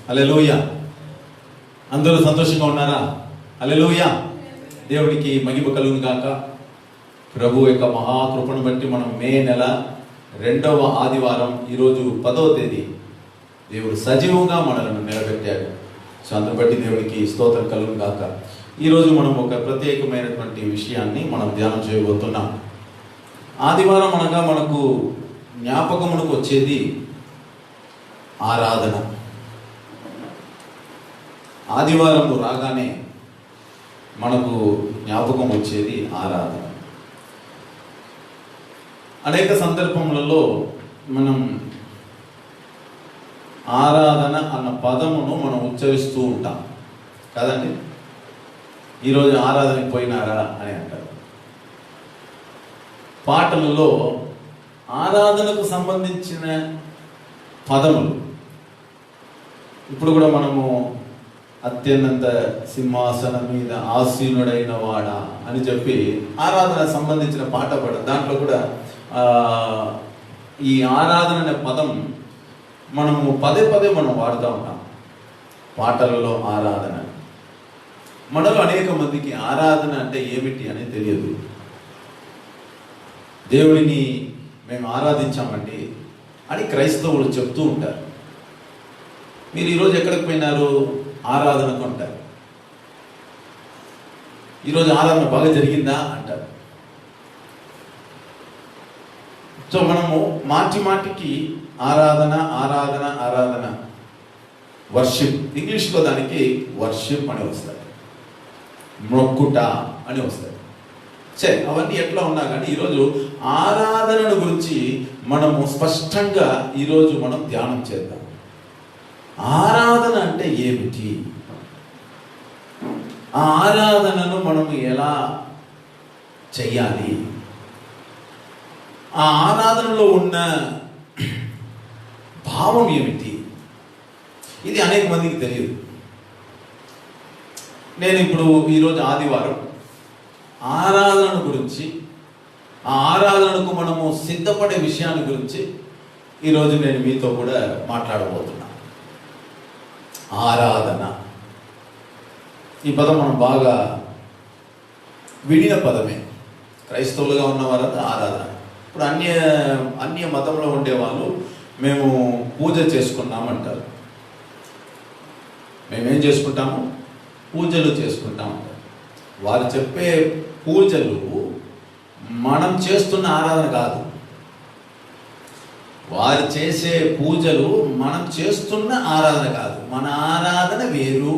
హల్లెలూయా. అందరూ సంతోషంగా ఉన్నారా? హల్లెలూయా. దేవుడికి మహిమ కలుగును గాక. ప్రభు యొక్క మహాకృపను బట్టి మనం మే నెల 2వ ఆదివారం, ఈరోజు 10వ తేదీ, దేవుడు సజీవంగా మనలను నిలబెట్టాడు. సో అందుని బట్టి దేవుడికి స్తోత్రం కలుగును గాక. ఈరోజు మనం ఒక ప్రత్యేకమైనటువంటి విషయాన్ని మనం ధ్యానం చేయబోతున్నాం. ఆదివారం అనగా మనకు జ్ఞాపకమునకు వచ్చేది ఆరాధన. ఆదివారం రాగానే మనకు జ్ఞాపకం వచ్చేది ఆరాధన. అనేక సందర్భములలో మనం ఆరాధన అన్న పదమును మనం ఉచ్చరిస్తూ ఉంటాం కదండి. ఈరోజు ఆరాధనకి పోయినారా అని అంటారు. పాటలలో ఆరాధనకు సంబంధించిన పదములు ఇప్పుడు కూడా మనము అత్యున్నత సింహాసనం మీద ఆసీనుడైన వాడా అని చెప్పి ఆరాధన సంబంధించిన పాట దాంట్లో కూడా ఈ ఆరాధన అనే పదం మనము పదే పదే మనం వాడుతూ ఉంటాం పాటలలో. ఆరాధన మనలో అనేక మందికి ఆరాధన అంటే ఏమిటి అని తెలియదు. దేవుడిని మేము ఆరాధించామండి అని క్రైస్తవులు చెప్తూ ఉంటారు. మీరు ఈరోజు ఎక్కడికి పోయినారు? ఆరాధనకు అంటారు. ఈరోజు ఆరాధన బాగా జరిగిందా అంటారు. సో మనము మాటి మాటికి ఆరాధన ఆరాధన ఆరాధన, వర్షిప్, ఇంగ్లీష్లో దానికి వర్షిప్ అని వస్తాయి, మొక్కుట అని వస్తాయి. సరే, అవన్నీ ఎట్లా ఉన్నా కానీ ఈరోజు ఆరాధనను గురించి మనము స్పష్టంగా ఈరోజు మనం ధ్యానం చేద్దాం. ఆరాధన అంటే ఏమిటి? ఆ ఆరాధనను మనము ఎలా చెయ్యాలి? ఆ ఆరాధనలో ఉన్న భావం ఏమిటి? ఇది అనేక మందికి తెలియదు. నేను ఇప్పుడు ఈరోజు ఆదివారం ఆరాధన గురించి, ఆ ఆరాధనకు మనము సిద్ధపడే విషయాన్ని గురించి ఈరోజు నేను మీతో కూడా మాట్లాడబోతున్నాను. ఆరాధన, ఈ పదం మనం బాగా విడిన పదమే. క్రైస్తవులుగా ఉన్నవారంతా ఆరాధన. ఇప్పుడు అన్య మతంలో ఉండేవాళ్ళు మేము పూజ చేసుకున్నామంటారు. మేమేం చేసుకుంటాము? పూజలు చేసుకుంటాం. వారు చెప్పే పూజలు మనం చేస్తున్న ఆరాధన కాదు. వారు చేసే పూజలు మనం చేస్తున్న ఆరాధన కాదు. మన ఆరాధన వేరు,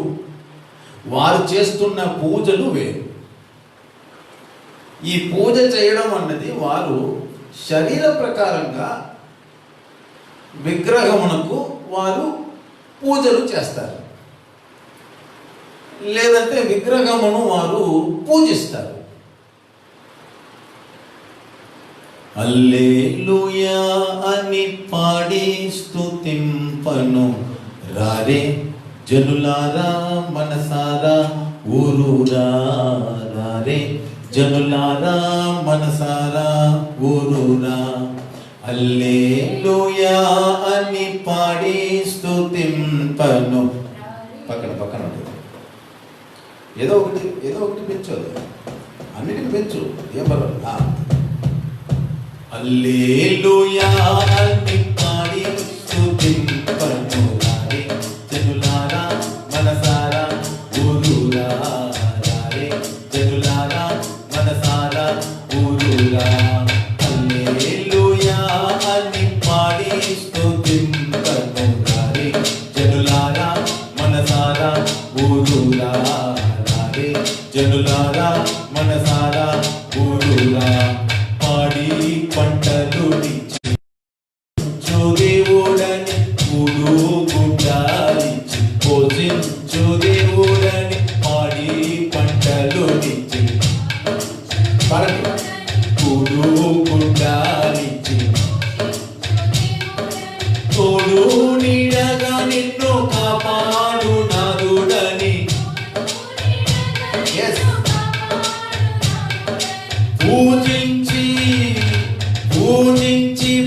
వారు చేస్తున్న పూజలు వేరు. ఈ పూజ చేయడం అన్నది వారు శరీర ప్రకారంగా విగ్రహమునకు వారు పూజలు చేస్తారు, లేదంటే విగ్రహమును వారు పూజిస్తారు. హల్లెలూయా అని పాడి స్తుతింపను రారే జనులారా, మనసారా ఊరూరా. రారే జనులారా, మనసారా ఊరూరా. హల్లెలూయా అని పాడి స్తుతింపను. పక్కన పక్కన ఏదో ఒకటి పెంచు, అన్నిటిని పెంచు, ఏం పర్వాలేదు. హల్లెలూయా అని పాడి స్తుతింపను రారే జనులారా, మనసారా ఊరూరా. రారే జనులారా, మనసారా ఊరూరా. హల్లెలూయా అని పాడి స్తుతింపను రారే జనులారా, మనసారా ఊరూరా. రారే జనులారా, మనసారా ఊరూరా. పాడి పంటలు దేవుడని కూడు గుడ్డాలిచ్చి పోషించు దేవుడని పాడి పంటలు కూడు గుడ్డాలిచ్చి తోడు నీడగా నిన్ను కాపాడు నాదుడని పూజించి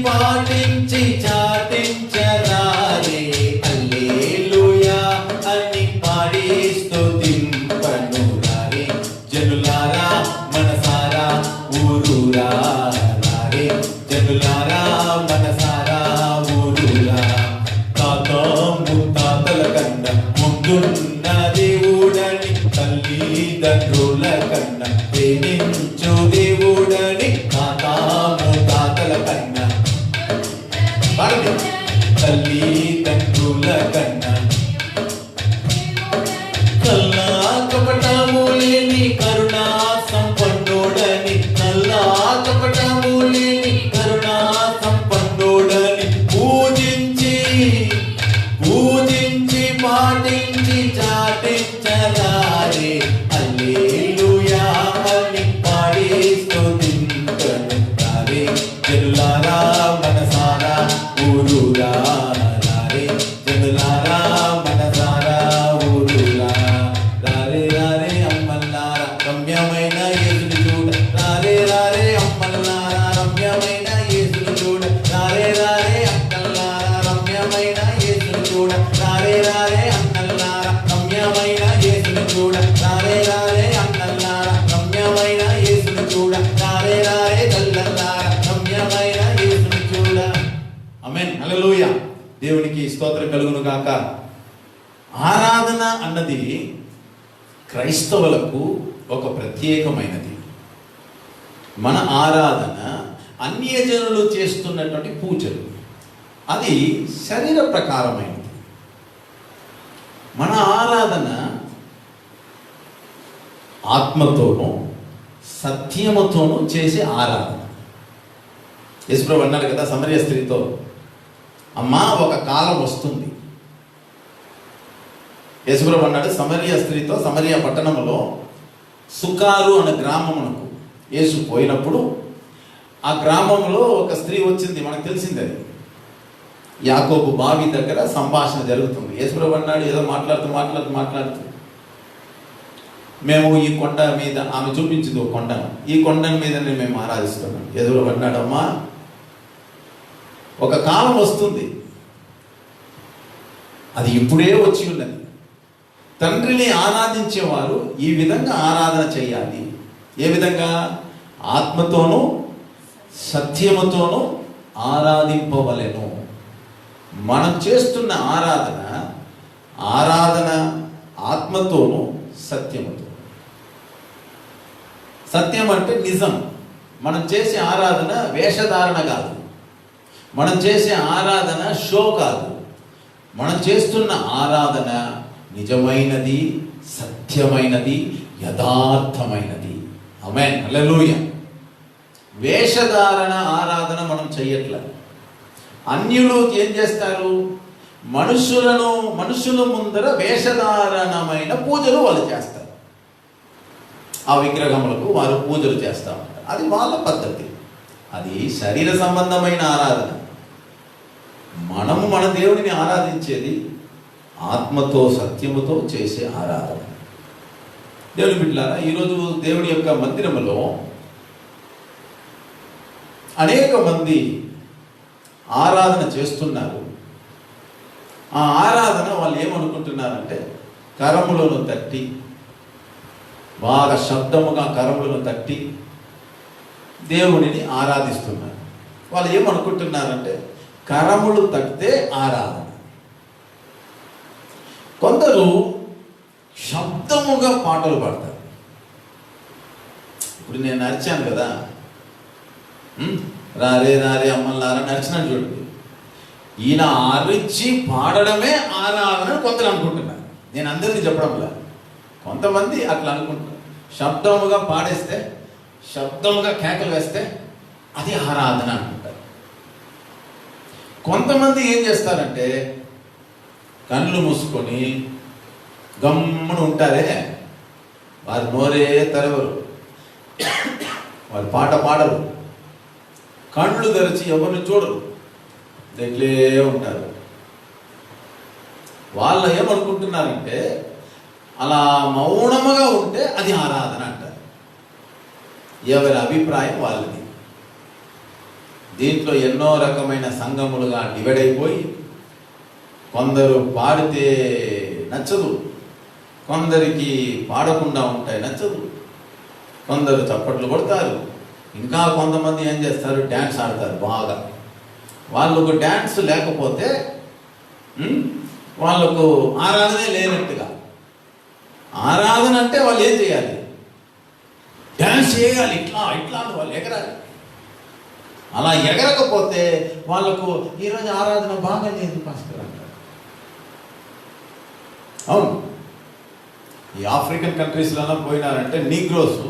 పాటించి చాటించరారే. హల్లెలూయా జనులారా మనసారా ఊరురా, తాత ముత్తాతల కన్నా ముందున్న దేవుడని, తల్లిదండ్రుల కన్నా ప్రేమించు దేవుడని, తాత ముత్తాతల కన్నా తల్లిదండ్రుల కన్నా కల్లా కపటము లేని కరుణా సంపన్నుడని, కల్లా కపటము లేని కరుణా సంపన్నుడని పూజించి పాటించి చాటించరారే, హల్లెలూయా అని పాడి స్తుతింతును రారే. జనులారా మనసారా ఊరురా, రారే జనులారా మనసారా ఊరురా, రారే రారే అమ్మల్లారా రమ్యమైన యేసుని చూడ, రారే రారే అమ్మల్లారా రమ్యమైన యేసుని చూడ, రారే రారే అక్కల్లారా రమ్యమైన యేసుని చూడ, రారే రారే అన్నల్లారా రమ్యమైన యేసుని చూడ, రారే రారే అన్నల్లారా రమ్యమైన యేసుని చూడ, రారే రారే తల్లల్లారా రమ్యమైన యేసుని చూడ. ఆమేన్, హల్లెలూయా. దేవునికి స్తోత్రం కలుగును గాక. ఆరాధన అన్నది క్రైస్తవులకు ఒక ప్రత్యేకమైనది. మన ఆరాధన అన్యజనులు చేస్తున్నటువంటి పూజలు, అది శరీర ప్రకారమైనది. మన ఆరాధన ఆత్మతోనూ సత్యముతోనూ చేసే ఆరాధన. యేసుప్రభువు అన్నారు కదా సమరయ స్త్రీతో, అమ్మా ఒక కాలం వస్తుంది. యేసుప్రభువు అన్నాడు సమరయ స్త్రీతో, సమరయ పట్టణంలో సుకారు అనే గ్రామమునకు యేసు పోయినప్పుడు ఆ గ్రామంలో ఒక స్త్రీ వచ్చింది. మనకు తెలిసింది, అది యాకోబు బావి దగ్గర సంభాషణ జరుగుతుంది. యేసుప్రభువు అన్నాడు, ఏదో మాట్లాడుతూ మేము ఈ కొండ మీద, ఆమె చూపించింది ఒక కొండను, ఈ కొండ మీదనే మేము ఆరాధిస్తున్నాం. యేసుప్రభువు అన్నాడు, అమ్మా ఒక కాలం వస్తుంది, అది ఇప్పుడే వచ్చి ఉన్నది. తండ్రిని ఆరాధించేవారు ఈ విధంగా ఆరాధన చేయాలి. ఏ విధంగా? ఆత్మతోనూ సత్యముతోనూ ఆరాధింపవలెను. మనం చేస్తున్న ఆరాధన ఆత్మతోనూ సత్యముతో. సత్యం అంటే నిజం. మనం చేసే ఆరాధన వేషధారణ కాదు, మనం చేసే ఆరాధన షో కాదు. మనం చేస్తున్న ఆరాధన నిజమైనది, సత్యమైనది, యథార్థమైనది. ఆమేన్, హల్లెలూయా. వేషధారణ ఆరాధన మనం చెయ్యట్లేదు. అన్యులు ఏం చేస్తారు? మనుషుల ముందర వేషధారణమైన పూజలు వాళ్ళు చేస్తారు. ఆ విగ్రహములకు వారు పూజలు చేస్తూ ఉంటారు. అది వాళ్ళ పద్ధతి, అది శరీర సంబంధమైన ఆరాధన. మనము మన దేవుడిని ఆరాధించేది ఆత్మతో సత్యముతో చేసే ఆరాధన. దేవుని బిడ్డలారా, ఈరోజు దేవుడి యొక్క మందిరములో అనేక మంది ఆరాధన చేస్తున్నారు. ఆ ఆరాధన వాళ్ళు ఏమనుకుంటున్నారంటే, కరములను తట్టి, బాగా శబ్దముగా కరములను తట్టి దేవుడిని ఆరాధిస్తున్నారు. వాళ్ళు ఏమనుకుంటున్నారంటే, కరములు తట్టితే ఆరాధన. కొందరు శబ్దముగా పాటలు పాడతారు. ఇప్పుడు నేను నడిచాను కదా, రారే రారే అమ్మల్లారా నడిచినాను చూడండి. ఈయన అరిచి పాడడమే ఆరాధన కొందరు అనుకుంటున్నారు. నేను అందరికీ చెప్పడంలా, కొంతమంది అట్లా అనుకుంటున్నారు. శబ్దముగా పాడేస్తే, శబ్దముగా కేకలు వేస్తే అది ఆరాధన అనుకుంటారు. కొంతమంది ఏం చేస్తారంటే, కళ్ళు మూసుకొని గమ్మున ఉంటారే, వారు నోరే తెరవరు, వారు పాట పాడరు, కళ్ళు తెరిచి ఎవరిని చూడరు, దగ్గరే ఉంటారు. వాళ్ళు ఏమనుకుంటున్నారంటే, అలా మౌనముగా ఉంటే అది ఆరాధన అంటారు. ఎవరి అభిప్రాయం వాళ్ళది. దీంట్లో ఎన్నో రకమైన సంఘములుగా డివైడ్ అయిపోయి, కొందరు పాడితే నచ్చదు, కొందరికి పాడకుండా ఉంటాయి నచ్చదు, కొందరు చప్పట్లు కొడతారు, ఇంకా కొంతమంది ఏం చేస్తారు, డ్యాన్స్ ఆడతారు బాగా. వాళ్ళకు డ్యాన్స్ లేకపోతే వాళ్ళకు ఆరాధనే లేనట్టుగా. ఆరాధన అంటే వాళ్ళు ఏం చేయాలి, డ్యాన్స్ చేయాలి, ఇట్లా ఇట్లా వాళ్ళు ఎగరాలి. అలా ఎగరకపోతే వాళ్ళకు ఈరోజు ఆరాధన బాగా లేదు పాస్టర్ అంటారు. అవును, ఈ ఆఫ్రికన్ కంట్రీస్లలో పోయినారంటే నీగ్రోస్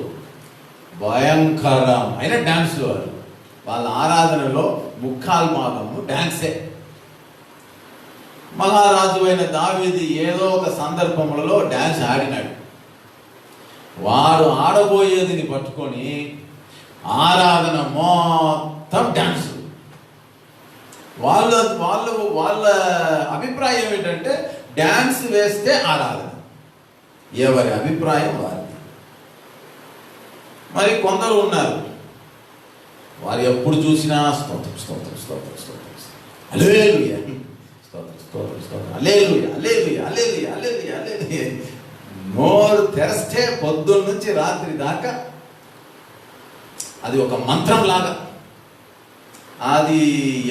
భయంకరం అయిన డ్యాన్స్లు వాళ్ళ ఆరాధనలో ముక్కాలు భాగము డ్యాన్సే. మహారాజు అయిన దావీదు ఏదో ఒక సందర్భంలో డ్యాన్స్ ఆడినాడు. వాడు ఆడబోయేదిని పట్టుకొని ఆరాధన మొత్తం డ్యాన్స్. వాళ్ళ అభిప్రాయం ఏంటంటే డ్యాన్స్ వేస్తే ఆరాధన. ఎవరి అభిప్రాయం వారిది. మరి కొందరు ఉన్నారు, వారు ఎప్పుడు చూసినా స్తోత్రం స్తోత్రం స్తోత్రం స్తోత్రం హల్లెలూయా స్తోత్రం స్తోత్రం స్తోత్రం హల్లెలూయా హల్లెలూయా హల్లెలూయా హల్లెలూయా హల్లెలూయా. నోరు తెరిస్తే పొద్దున్న నుంచి రాత్రి దాకా అది ఒక మంత్రం లాగా. అది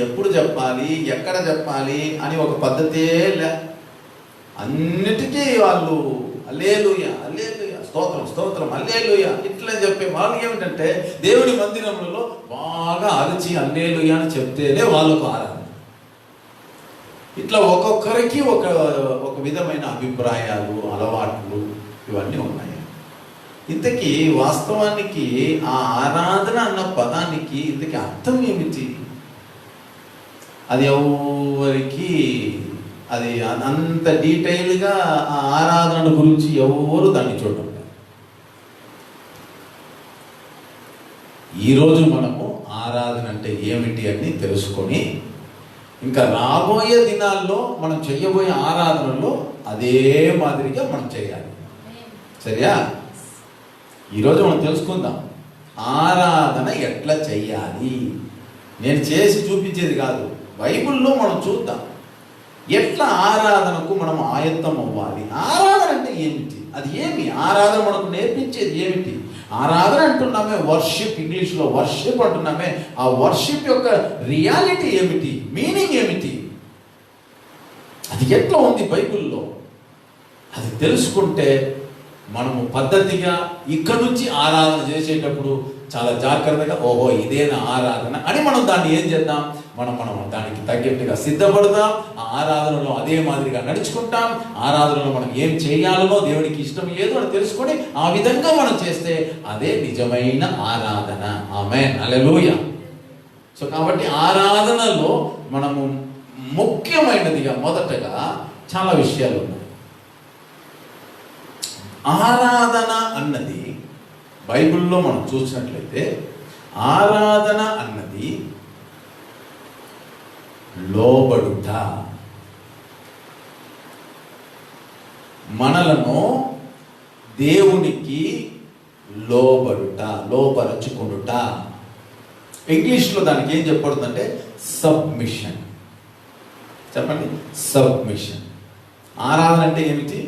ఎప్పుడు చెప్పాలి, ఎక్కడ చెప్పాలి అని ఒక పద్ధతే లే. అన్నిటికీ వాళ్ళు హల్లెలూయా హల్లెలూయా స్తోత్రం స్తోత్రం హల్లెలూయా ఇట్లా చెప్పే వాళ్ళు ఏమిటంటే దేవుని మందిరంలో బాగా అరిచి హల్లెలూయా అని చెప్తేనే వాళ్ళకు ఆరాధన. ఇట్లా ఒక్కొక్కరికి ఒక విధమైన అభిప్రాయాలు, అలవాట్లు ఇవన్నీ ఉన్నాయి. ఇంతకీ వాస్తవానికి ఆ ఆరాధన అన్న పదానికి ఇంతకీ అర్థం ఏమిటి? అది ఎవరికి అది అంత డీటెయిల్గా ఆ ఆరాధన గురించి ఎవరు దాన్ని చూడటం. ఈరోజు మనము ఆరాధన అంటే ఏమిటి అని తెలుసుకొని ఇంకా రాబోయే దినాల్లో మనం చెయ్యబోయే ఆరాధనలో అదే మాదిరిగా మనం చేయాలి. సరియా? ఈరోజు మనం తెలుసుకుందాం ఆరాధన ఎట్లా చెయ్యాలి. నేను చేసి చూపించేది కాదు, బైబిల్లో మనం చూద్దాం ఎట్లా ఆరాధనకు మనం ఆయత్తం అవ్వాలి. ఆరాధన అంటే ఏమిటి, అది ఏమి ఆరాధన మనకు నేర్పించేది ఏమిటి? ఆరాధన అంటున్నామే వర్షిప్, ఇంగ్లీష్లో వర్షిప్ అంటున్నామే. ఆ వర్షిప్ యొక్క రియాలిటీ ఏమిటి, మీనింగ్ ఏమిటి, అది ఎట్లా ఉంది బైబిల్లో, అది తెలుసుకుంటే మనము పద్ధతిగా ఇక్కడ నుంచి ఆరాధన చేసేటప్పుడు చాలా జాగ్రత్తగా ఓహో ఇదేనా ఆరాధన అని మనం దాన్ని ఏం చేద్దాం, మనం దానికి తగ్గట్టుగా సిద్ధపడదాం. ఆ ఆరాధనలో అదే మాదిరిగా నడుచుకుంటాం. ఆరాధనలో మనం ఏం చేయాలనో, దేవునికి ఇష్టం ఏదో అని తెలుసుకొని ఆ విధంగా మనం చేస్తే అదే నిజమైన ఆరాధన. ఆమేన్, హల్లెలూయా. సో కాబట్టి ఆరాధనలో మనము ముఖ్యమైనదిగా మొదటగా చాలా విషయాలు ఉన్నాయి. ఆరాధన అన్నది బైబిల్లో మనం చూసినట్లయితే ఆరాధన అన్నది లోబడుట, మనలను దేవునికి లోబడుట, లోపరచుకొనుట. ఇంగ్లీష్లో దానికి ఏం చెప్పబడుతుందంటే సబ్మిషన్. చెప్పండి, సబ్మిషన్. ఆరాధన అంటే ఏమిటి?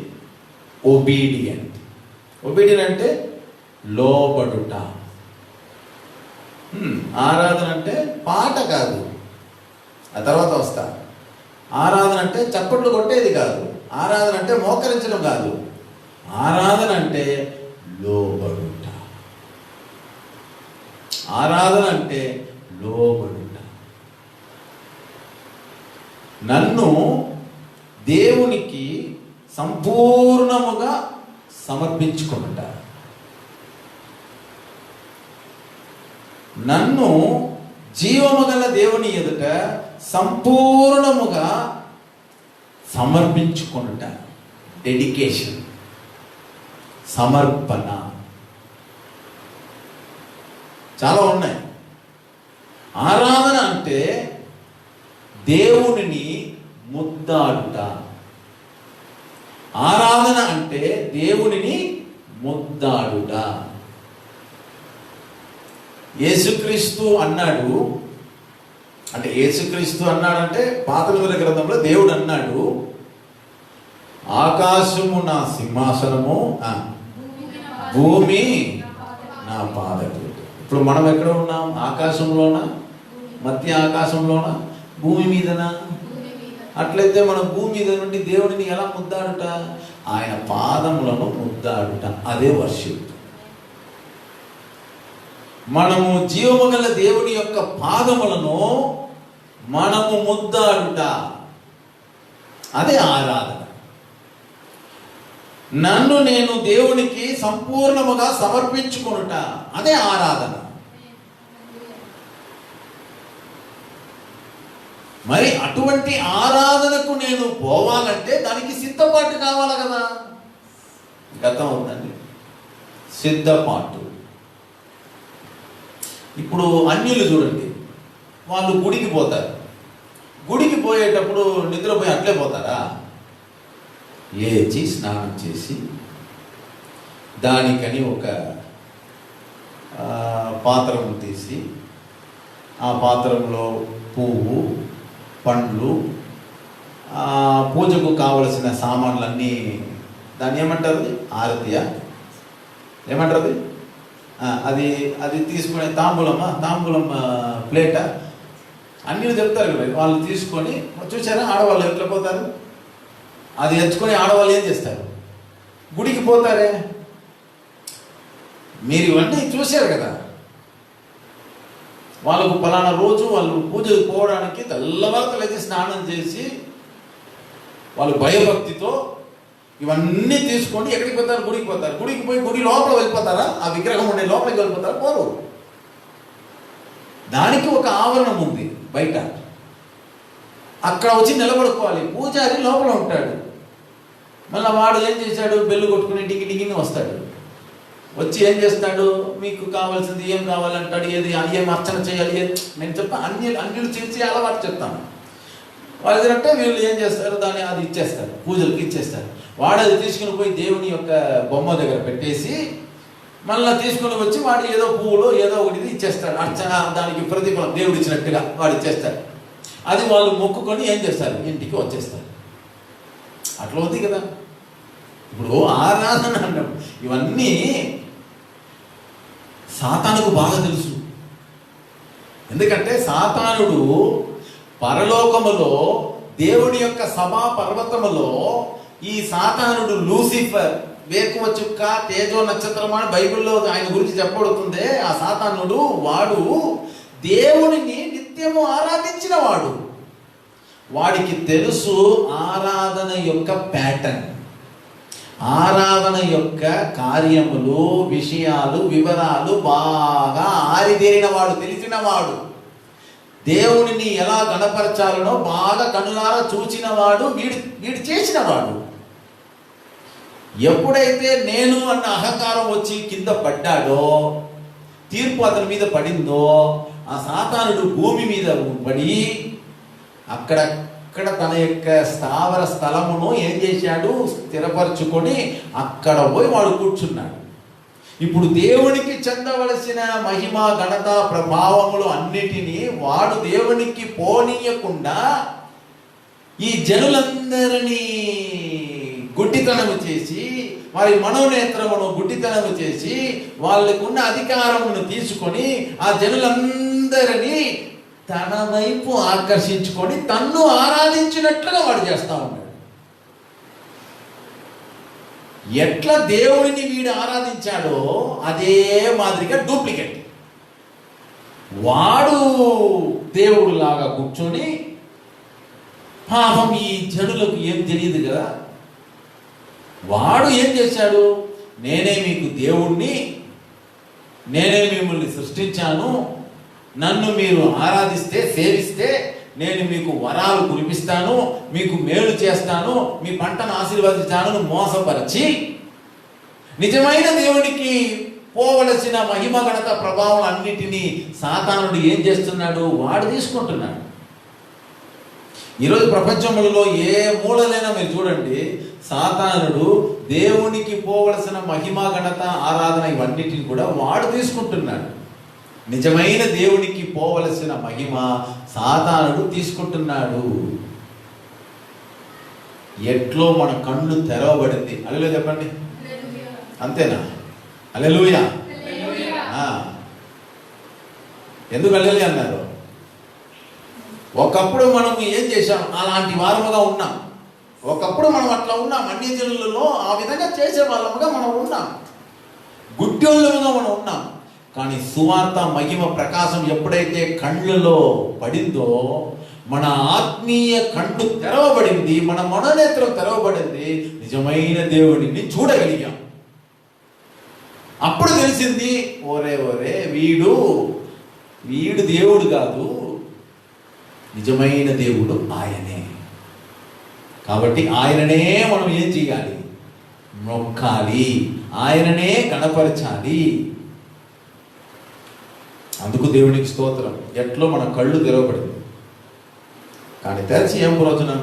ఒబీడియంట్. ఒబీడియంట్ అంటే లోబడుట. ఆరాధన అంటే పాట కాదు, ఆ తర్వాత వస్తా. ఆరాధన అంటే చప్పట్లు కొట్టేది కాదు, ఆరాధన అంటే మోకరించడం కాదు, ఆరాధన అంటే లోబడుట. ఆరాధన అంటే లోబడుట. నన్ను దేవునికి సంపూర్ణముగా సమర్పించుకొనుట, నన్ను జీవము గల దేవుని ఎదుట సంపూర్ణముగా సమర్పించుకొనుట. డెడికేషన్, సమర్పణ చాలా ఉన్నాయి. ఆరాధన అంటే దేవునిని ముద్దాడుట. ఆరాధన అంటే దేవునిని ముద్దాడుట. యేసుక్రీస్తు అన్నాడు, అంటే యేసుక్రీస్తు అన్నాడంటే పాత నిబంధన గ్రంథంలో దేవుడు అన్నాడు, ఆకాశము నా సింహాసనము, భూమి నా పాదపీఠం. ఇప్పుడు మనం ఎక్కడ ఉన్నాం? ఆకాశంలోనా, మధ్య ఆకాశంలోనా, భూమి మీదనా? అట్లయితే మనం భూమి మీద నుండి దేవుడిని ఎలా ముద్దాడుట? ఆయన పాదములను ముద్దాడుట, అదే వర్షిప్. మనము జీవము గల దేవుని యొక్క పాదములను మనము ముద్దాడుట, అదే ఆరాధన. నన్ను నేను దేవునికి సంపూర్ణముగా సమర్పించుకొనుట, అదే ఆరాధన. మరి అటువంటి ఆరాధనకు నేను పోవాలంటే దానికి సిద్ధపాటు కావాలి కదా. గతం ఉందండి, సిద్ధపాటు. ఇప్పుడు అన్యులు చూడండి, వాళ్ళు గుడికి పోతారు. గుడికి పోయేటప్పుడు నిద్రపోయి అట్లే పోతారా? లేచి స్నానం చేసి దానికని ఒక పాత్రను తీసి ఆ పాత్రలో పువ్వు, పండ్లు, పూజకు కావలసిన సామాన్లన్నీ, దాన్ని ఏమంటారు? ఆరతియా ఏమంటారు? అది అది తీసుకునే తాంబూలం ప్లేట అన్నీ చెప్తారు కదా. వాళ్ళు తీసుకొని, చూసారా ఆడవాళ్ళు ఎట్లా పోతారు? అది ఎంచుకొని ఆడవాళ్ళు ఏం చేస్తారు? గుడికి పోతారే. మీరు ఇవన్నీ చూశారు కదా. వాళ్ళకు పలానా రోజు వాళ్ళు పూజకు పోవడానికి తెల్లవారు లేచి స్నానం చేసి వాళ్ళు భయభక్తితో ఇవన్నీ తీసుకొని ఎక్కడికి పోతారు? గుడికి పోతారు. గుడికి పోయి గుడి లోపల వెళ్ళిపోతారా? ఆ విగ్రహం ఉండే లోపలికి వెళ్ళిపోతారా? పోరు. దానికి ఒక ఆవరణం ఉంది బయట, అక్కడ వచ్చి నిలబడుకోవాలి. పూజారి లోపల ఉంటాడు. మళ్ళీ వాడు ఏం చేశాడు? బెల్లు కొట్టుకుని టింగిని వస్తాడు. వచ్చి ఏం చేస్తాడు? మీకు కావాల్సింది ఏం కావాలంటాడు, ఏది ఏం అర్చన చేయాలి. నేను చెప్తాను, అన్యులు చేసి అలవాటు చెప్తాను. వాళ్ళు అంటే వీళ్ళు ఏం చేస్తారు? దాన్ని అది ఇచ్చేస్తారు, పూజలకు ఇచ్చేస్తారు. వాడు అది తీసుకుని పోయి దేవుని యొక్క బొమ్మ దగ్గర పెట్టేసి మళ్ళీ తీసుకుని వచ్చి వాడు ఏదో పువ్వులో ఏదో ఒకటి ఇచ్చేస్తాడు. అర్చన, దానికి ప్రతిఫలం దేవుడు ఇచ్చినట్టుగా వాడు ఇచ్చేస్తాడు. అది వాళ్ళు మొక్కుకొని ఏం చేస్తారు? ఇంటికి వచ్చేస్తారు. అట్లా ఉంది కదా. ఇప్పుడు ఆరాధన అన్నాం, ఇవన్నీ సాతానుకు బాగా తెలుసు. ఎందుకంటే సాతానుడు పరలోకములో దేవుని యొక్క సభా పర్వతములో ఈ సాతానుడు లూసిఫర్, వేకువ చుక్క, తేజో నక్షత్రం అని బైబిల్లో ఆయన గురించి చెప్పబడుతుంది. ఆ సాతానుడు వాడు దేవుడిని నిత్యము ఆరాధించిన వాడు. వాడికి తెలుసు ఆరాధన యొక్క ప్యాటర్న్, ఆరాధన యొక్క కార్యములు, విషయాలు, వివరాలు బాగా ఆరితేరిన వాడు, తెలిసినవాడు. దేవునిని ఎలా గణపరచాలనో బాగా కనులారా చూచినవాడు, వీడు చేసినవాడు. ఎప్పుడైతే నేను అన్న అహంకారం వచ్చి కింద పడ్డాడో, తీర్పు అతని మీద పడిందో, ఆ సాతానుడు భూమి మీద పడి అక్కడ తన యొక్క స్థావర స్థలమును ఏం చేశాడు? స్థిరపరచుకొని అక్కడ పోయి వాడు కూర్చున్నాడు. ఇప్పుడు దేవునికి చెందవలసిన మహిమ, ఘనత, ప్రభావములు అన్నిటినీ వాడు దేవునికి పోనీయకుండా ఈ జనులందరినీ గుడ్డితనము చేసి, వారి మనోనేత్రమును గుడ్డితనము చేసి, వాళ్ళకున్న అధికారమును తీసుకొని ఆ జనులందరినీ తన వైపు ఆకర్షించుకొని తన్ను ఆరాధించినట్లుగా వాడు చేస్తా ఉన్నాడు. ఎట్లా దేవుడిని వీడు ఆరాధించాడో అదే మాదిరిగా డూప్లికేట్ వాడు దేవుడిలాగా కూర్చొని, పాపం ఈ జనులకు ఏం తెలియదు కదా, వాడు ఏం చేశాడు? నేనే మీకు దేవుణ్ణి, నేనే మిమ్మల్ని సృష్టించాను, నన్ను మీరు ఆరాధిస్తే, సేవిస్తే నేను మీకు వరాలు కురిపిస్తాను, మీకు మేలు చేస్తాను, మీ పంటను ఆశీర్వదిస్తాను మోసపరిచి నిజమైన దేవునికి పోవలసిన మహిమ, ఘనత, ప్రభావం అన్నిటినీ సాతానుడు ఏం చేస్తున్నాడు? వాడు తీసుకుంటున్నాడు. ఈరోజు ప్రపంచంలో ఏ మూలలైనా మీరు చూడండి, సాతానుడు దేవునికి పోవలసిన మహిమ, ఘనత, ఆరాధన ఇవన్నిటిని కూడా వాడు తీసుకుంటున్నాడు. నిజమైన దేవునికి పోవలసిన మహిమ సాతానుడు తీసుకుంటున్నాడు. ఎట్లో మన కళ్ళు తెరవబడింది. హల్లెలూయా చెప్పండి. అంతేనా? హల్లెలూయా. ఎందుకు వెళ్ళాలి అన్నారు? ఒకప్పుడు మనం ఏం చేశాం? అలాంటి వారముగా ఉన్నాం. ఒకప్పుడు మనం అట్లా ఉన్నాం. అన్ని జనులలో ఆ విధంగా చేసే వాళ్ళముగా మనం ఉన్నాం. గుడ్డోళ్ళముగా మనం ఉన్నాం. కానీ సువార్త మహిమ ప్రకాశం ఎప్పుడైతే కళ్ళలో పడిందో, మన ఆత్మీయ కళ్ళు తెరవబడింది, మన మనోనేత్రం తెరవబడింది, నిజమైన దేవుడిని చూడగలిగాం. అప్పుడు తెలిసింది, ఓరే వీడు దేవుడు కాదు, నిజమైన దేవుడు ఆయనే. కాబట్టి ఆయననే మనం ఏం చేయాలి? మొక్కాలి, ఆయననే కనపరచాలి. అందుకు దేవునికి స్తోత్రం. ఎట్లో మన కళ్ళు తెరవబడింది. కానీ తెరచి ఏం ప్రయోజనం?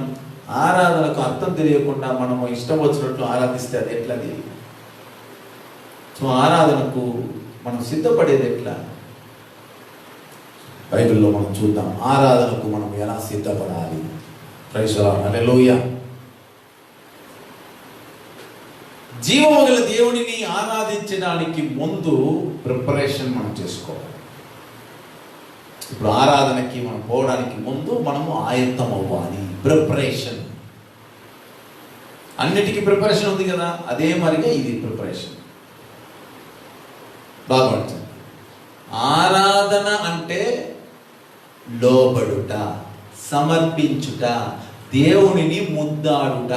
ఆరాధనకు అర్థం తెలియకుండా మనము ఇష్టం వచ్చినట్లు ఆరాధిస్తే అది ఎట్లది? సో ఆరాధనకు మనం సిద్ధపడేది ఎట్లా? బైబిల్లో మనం చూద్దాం, ఆరాధనకు మనం ఎలా సిద్ధపడాలి. ప్రైజ్ ది లార్డ్, హల్లెలూయా. జీవము గల దేవునిని ఆరాధించడానికి ముందు ప్రిపరేషన్ మనం చేసుకోవాలి. ఇప్పుడు ఆరాధనకి మనం పోవడానికి ముందు మనము ఆయత్తం అవ్వాలి. ప్రిపరేషన్, అన్నిటికీ ప్రిపరేషన్ ఉంది కదా, అదే మరిగా ఇది ప్రిపరేషన్. బాగా ఆరాధన అంటే లోబడుట, సమర్పించుట, దేవునిని ముద్దాడుట.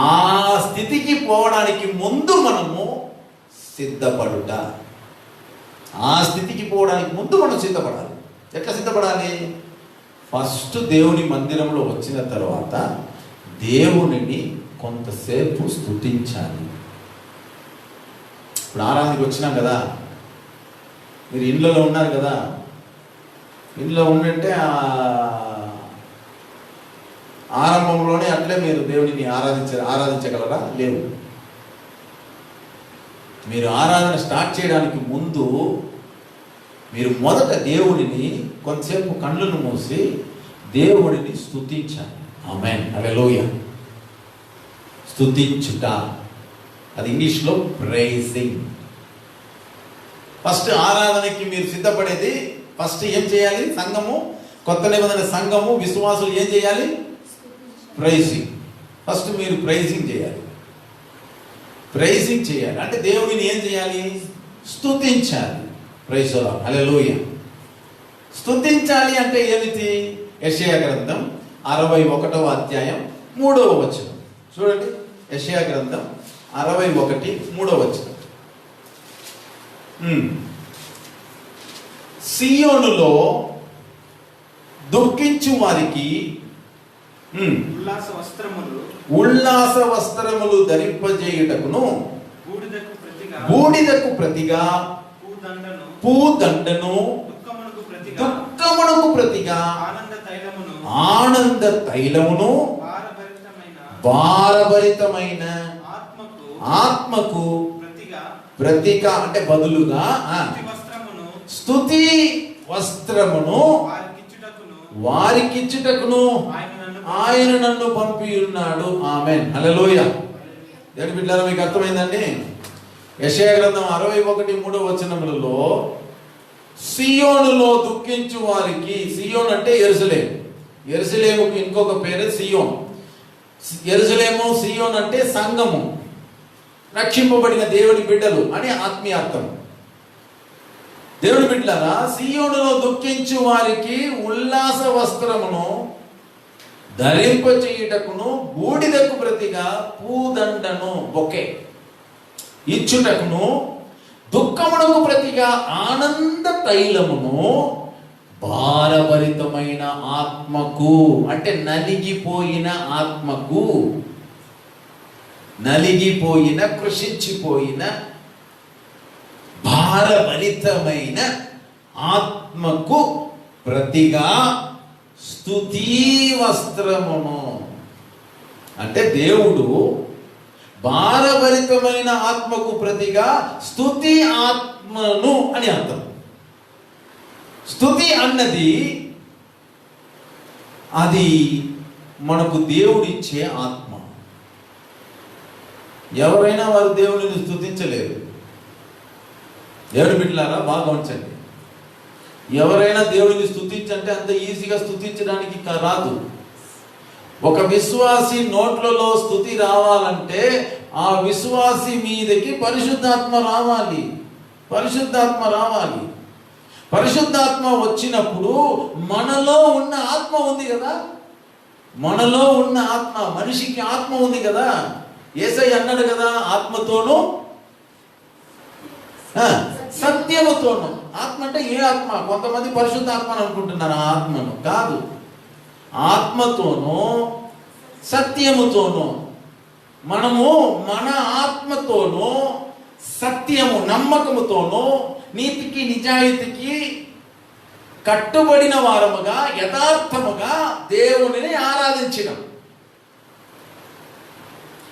ఆ స్థితికి పోవడానికి ముందు మనము సిద్ధపడుట. ఆ స్థితికి పోవడానికి ముందు మనం సిద్ధపడాలి. ఎట్లా సిద్ధపడాలి? ఫస్ట్ దేవుని మందిరంలో వచ్చిన తర్వాత దేవునిని కొంతసేపు స్తుతించాలి. ఇప్పుడు ఆరాధనకి వచ్చినాం కదా, మీరు ఇండ్లలో ఉన్నారు కదా, ఇంట్లో ఉండంటే ఆరంభంలోనే అట్లే మీరు దేవుడిని ఆరాధించగలరా? లేవు. మీరు ఆరాధన స్టార్ట్ చేయడానికి ముందు మీరు మొదట దేవుడిని కొంతసేపు కళ్ళను మూసి దేవుడిని స్తుతించాలి. ఆమేన్, హల్లెలూయా. స్తుతించుట, అది ఇంగ్లీష్లో ప్రైజింగ్. ఫస్ట్ ఆరాధనకి మీరు సిద్ధపడేది ఫస్ట్ ఏం చేయాలి? సంఘము, కొత్త నిబంధన సంఘము, విశ్వాసులు ఏం చేయాలి? ప్రైజింగ్. ఫస్ట్ మీరు ప్రైజింగ్ చేయాలి. ప్రైజింగ్ చేయాలి అంటే దేవుడిని ఏం చేయాలి? స్తుతించాలి. ప్రైజ్ ది లార్డ్, హల్లెలూయా. స్తుతించాలి అంటే ఏమిటి? యెషయా గ్రంథం 61వ అధ్యాయం 3వ వచనం చూడండి. యెషయా గ్రంథం 61 3వ వచనం. సియోనులో దుఃఖించు వారికి ఉల్లాస వస్త్రములు ధరింపజేయుటకును, బూడిదకు ప్రతిగా పూదండను, దుఃఖమునకు ప్రతిగా ఆనంద తైలమును, భారభరితమైన ఆత్మకు ప్రతిగా అంటే బదులుగా స్తుతి వస్త్రమును వారికిచ్చుటకును ఆయన నన్ను పంపి ఉన్నాడు. ఆమేన్, హల్లెలూయా. దేవుని బిడ్డలారా, మీకు అర్థమైందండి? యెషయా గ్రంథం 61 3వ వచనములలో సియోనులో దుఃఖించు వారికి, సియోన్ అంటే యెరూషలేము. యెరూషలేముకు ఇంకొక పేరు సియోన్. యెరూషలేము, సియోన్ అంటే సంఘము, రక్షింపబడిన దేవుని బిడ్డలు అని ఆత్మీయార్థం. దేవుని బిడ్డలారా, సియోనులో దుఃఖించు వారికి ఉల్లాస వస్త్రమును ధరింపచేయుటకును, బూడిదకు ప్రతిగా పూదండను బొకే ఇచ్చుటకును, దుఃఖమునకు ప్రతిగా ఆనంద తైలమును, భారభరితమైన ఆత్మకు అంటే నలిగిపోయిన ఆత్మకు, నలిగిపోయిన కృషించిపోయిన భారభరితమైన ఆత్మకు ప్రతిగా స్తుతి వస్త్రమును. అంటే దేవుడు భారభరితమైన ఆత్మకు ప్రతిగా స్తుతి ఆత్మను అని అర్థం. స్తుతి అన్నది అది మనకు దేవుడిచ్చే ఆత్మ. ఎవరైనా వారు దేవుడిని స్తుతించలేరు. దేవుని బిడ్డలారా బాగా ఉంచండి. ఎవరైనా దేవుడిని స్తుతించంటే అంత ఈజీగా స్తుతించడానికి రాదు. ఒక విశ్వాసి నోట్లలో స్తుతి రావాలంటే ఆ విశ్వాసి మీదకి పరిశుద్ధాత్మ రావాలి. పరిశుద్ధాత్మ వచ్చినప్పుడు మనలో ఉన్న ఆత్మ ఉంది కదా, మనలో ఉన్న ఆత్మ, మనిషికి ఆత్మ ఉంది కదా. యేసయ్య అన్నాడు కదా, ఆత్మతోనూ సత్యముతోను. ఆత్మ అంటే ఏ ఆత్మ? కొంతమంది పరిశుద్ధాత్మ అని అనుకుంటున్నారు. ఆ ఆత్మను కాదు, ఆత్మతోనూ సత్యముతోను. మనము మన ఆత్మతోనూ సత్యము నమ్మకముతోనూ నీతికి నిజాయితీకి కట్టుబడిన వారముగా యథార్థముగా దేవునిని ఆరాధించడం.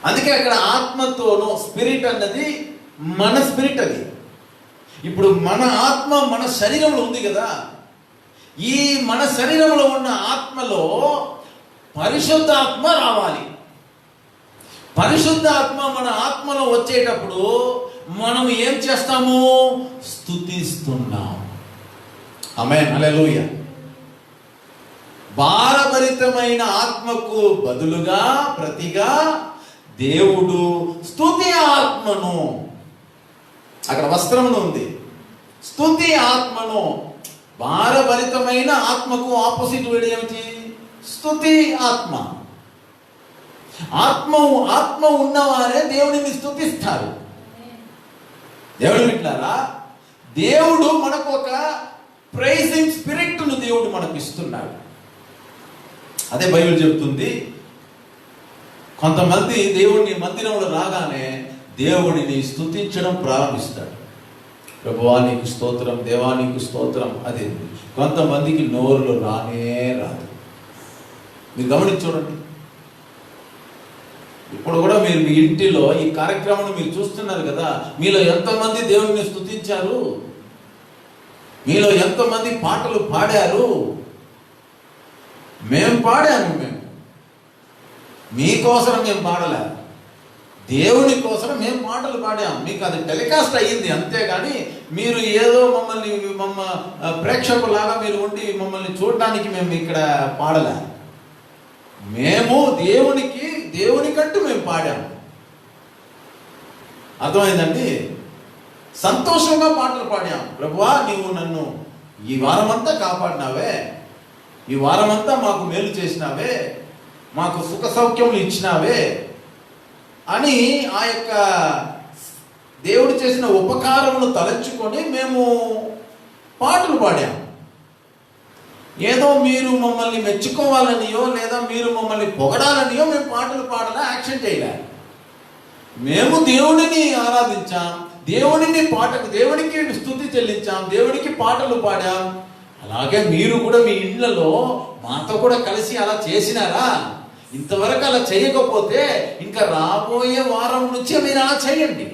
అందుకే అక్కడ ఆత్మతోనూ, స్పిరిట్ అన్నది మన స్పిరిట్. అది ఇప్పుడు మన ఆత్మ మన శరీరంలో ఉంది కదా. ఈ మన శరీరంలో ఉన్న ఆత్మలో పరిశుద్ధాత్మ రావాలి. పరిశుద్ధాత్మ మన ఆత్మలో వచ్చేటప్పుడు మనం ఏం చేస్తాము? స్తుతిస్తున్నాం. ఆమేన్, హల్లెలూయా. భారభరితమైన ఆత్మకు బదులుగా ప్రతిగా దేవుడు స్తుతి ఆత్మను, అక్కడ వస్త్రమును ఉంది, స్తుతి ఆత్మను. భారభరితమైన ఆత్మకు ఆపోజిట్ వేడి ఏమిటి? స్తుతి ఆత్మ. ఆత్మ ఉన్నవారే దేవుడిని స్తుతిస్తారు. దేవుడు వింటారా? దేవుడు మనకు ఒక ప్రైజింగ్ స్పిరిట్ను దేవుడు మనకు ఇస్తున్నాడు. అదే బైబిల్ చెప్తుంది. కొంతమంది దేవుడిని మందిరంలో రాగానే దేవుడిని స్తుతించడం ప్రారంభిస్తాడు. ప్రభువా నీకు స్తోత్రం, దేవా నీకు స్తోత్రం. అదే కొంతమందికి నోరులో రానే రాదు. మీరు గమనించి చూడండి. ఇప్పుడు కూడా మీరు మీ ఇంటిలో ఈ కార్యక్రమం మీరు చూస్తున్నారు కదా, మీలో ఎంతమంది దేవుడిని స్తుతించారు? మీలో ఎంతమంది పాటలు పాడారు? మేము పాడాము. మీకోసం మేము పాడలే, దేవుని కోసం మేము పాటలు పాడాము. మీకు అది టెలికాస్ట్ అయ్యింది అంతేగాని మీరు ఏదో ప్రేక్షకులాగా మీరు ఉండి మమ్మల్ని చూడడానికి మేము ఇక్కడ పాడలే. మేము దేవునికంటూ మేము పాడాము. అర్థమైందండి? సంతోషంగా పాటలు పాడాము. ప్రభువా నీవు నన్ను ఈ వారమంతా కాపాడినావే, ఈ వారమంతా మాకు మేలు చేసినావే, మాకు సుఖ సౌఖ్యములు ఇచ్చినావే అని ఆ యొక్క దేవుడు చేసిన ఉపకారమును తలంచుకొని మేము పాటలు పాడాము. ఏదో మీరు మమ్మల్ని మెచ్చుకోవాలనియో లేదా మీరు మమ్మల్ని పొగడాలనియో మేము పాటలు పాడాలా, యాక్షన్ చేయలే. మేము దేవుడిని ఆరాధించాం, దేవునికి స్తుతి చెల్లించాం, దేవుడికి పాటలు పాడాం. అలాగే మీరు కూడా మీ ఇళ్లలో మాతో కూడా కలిసి అలా చేసినారా? ఇంతవరకు అలా చేయకపోతే ఇంకా రాబోయే వారం నుంచి మీరు అలా చేయండి.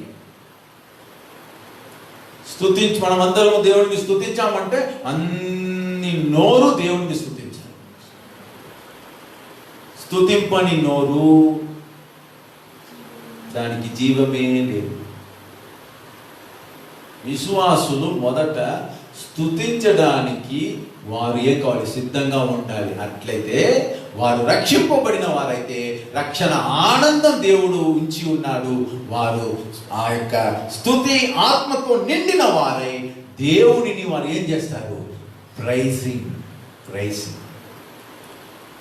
మనమందరం దేవుడిని స్తుతించామంటే అన్ని నోరు దేవుడిని స్తుతించాలి. స్తుతింపని నోరు దానికి జీవమే లేదు. విశ్వాసులు మొదట స్తుతించడానికి వారు ఏం కావాలి? సిద్ధంగా ఉండాలి. అట్లయితే వారు రక్షింపబడిన వారైతే రక్షణ ఆనందం దేవుడు ఉంచి ఉన్నాడు. వారు ఆ యొక్క స్తుతి ఆత్మతో నిండిన వారై దేవుడిని వారు ఏం చేస్తారు? ప్రైజింగ్.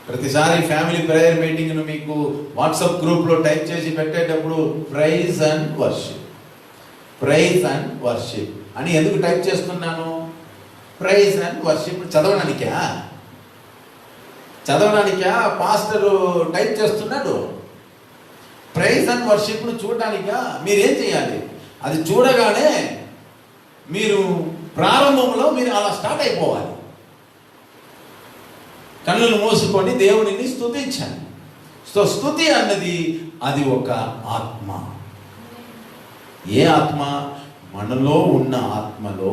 ప్రతిసారి ఫ్యామిలీ ప్రేయర్ మీటింగ్ను మీకు వాట్సాప్ గ్రూప్లో టైప్ చేసి పెట్టేటప్పుడు ప్రైజ్ అండ్ వర్షిప్ అని ఎందుకు టైప్ చేస్తున్నాను? ప్రైజ్ అండ్ వర్షిప్ చదవడానికా పాస్టర్ టైప్ చేస్తున్నాడు? ప్రైజ్ అండ్ వర్షిప్ను చూడడానికా? మీరేం చేయాలి? అది చూడగానే మీరు ప్రారంభంలో మీరు అలా స్టార్ట్ అయిపోవాలి. కన్నులు మూసుకొని దేవుడిని స్తుతించాలి. సో స్తుతి అన్నది అది ఒక ఆత్మ. ఏ ఆత్మ? మనలో ఉన్న ఆత్మలో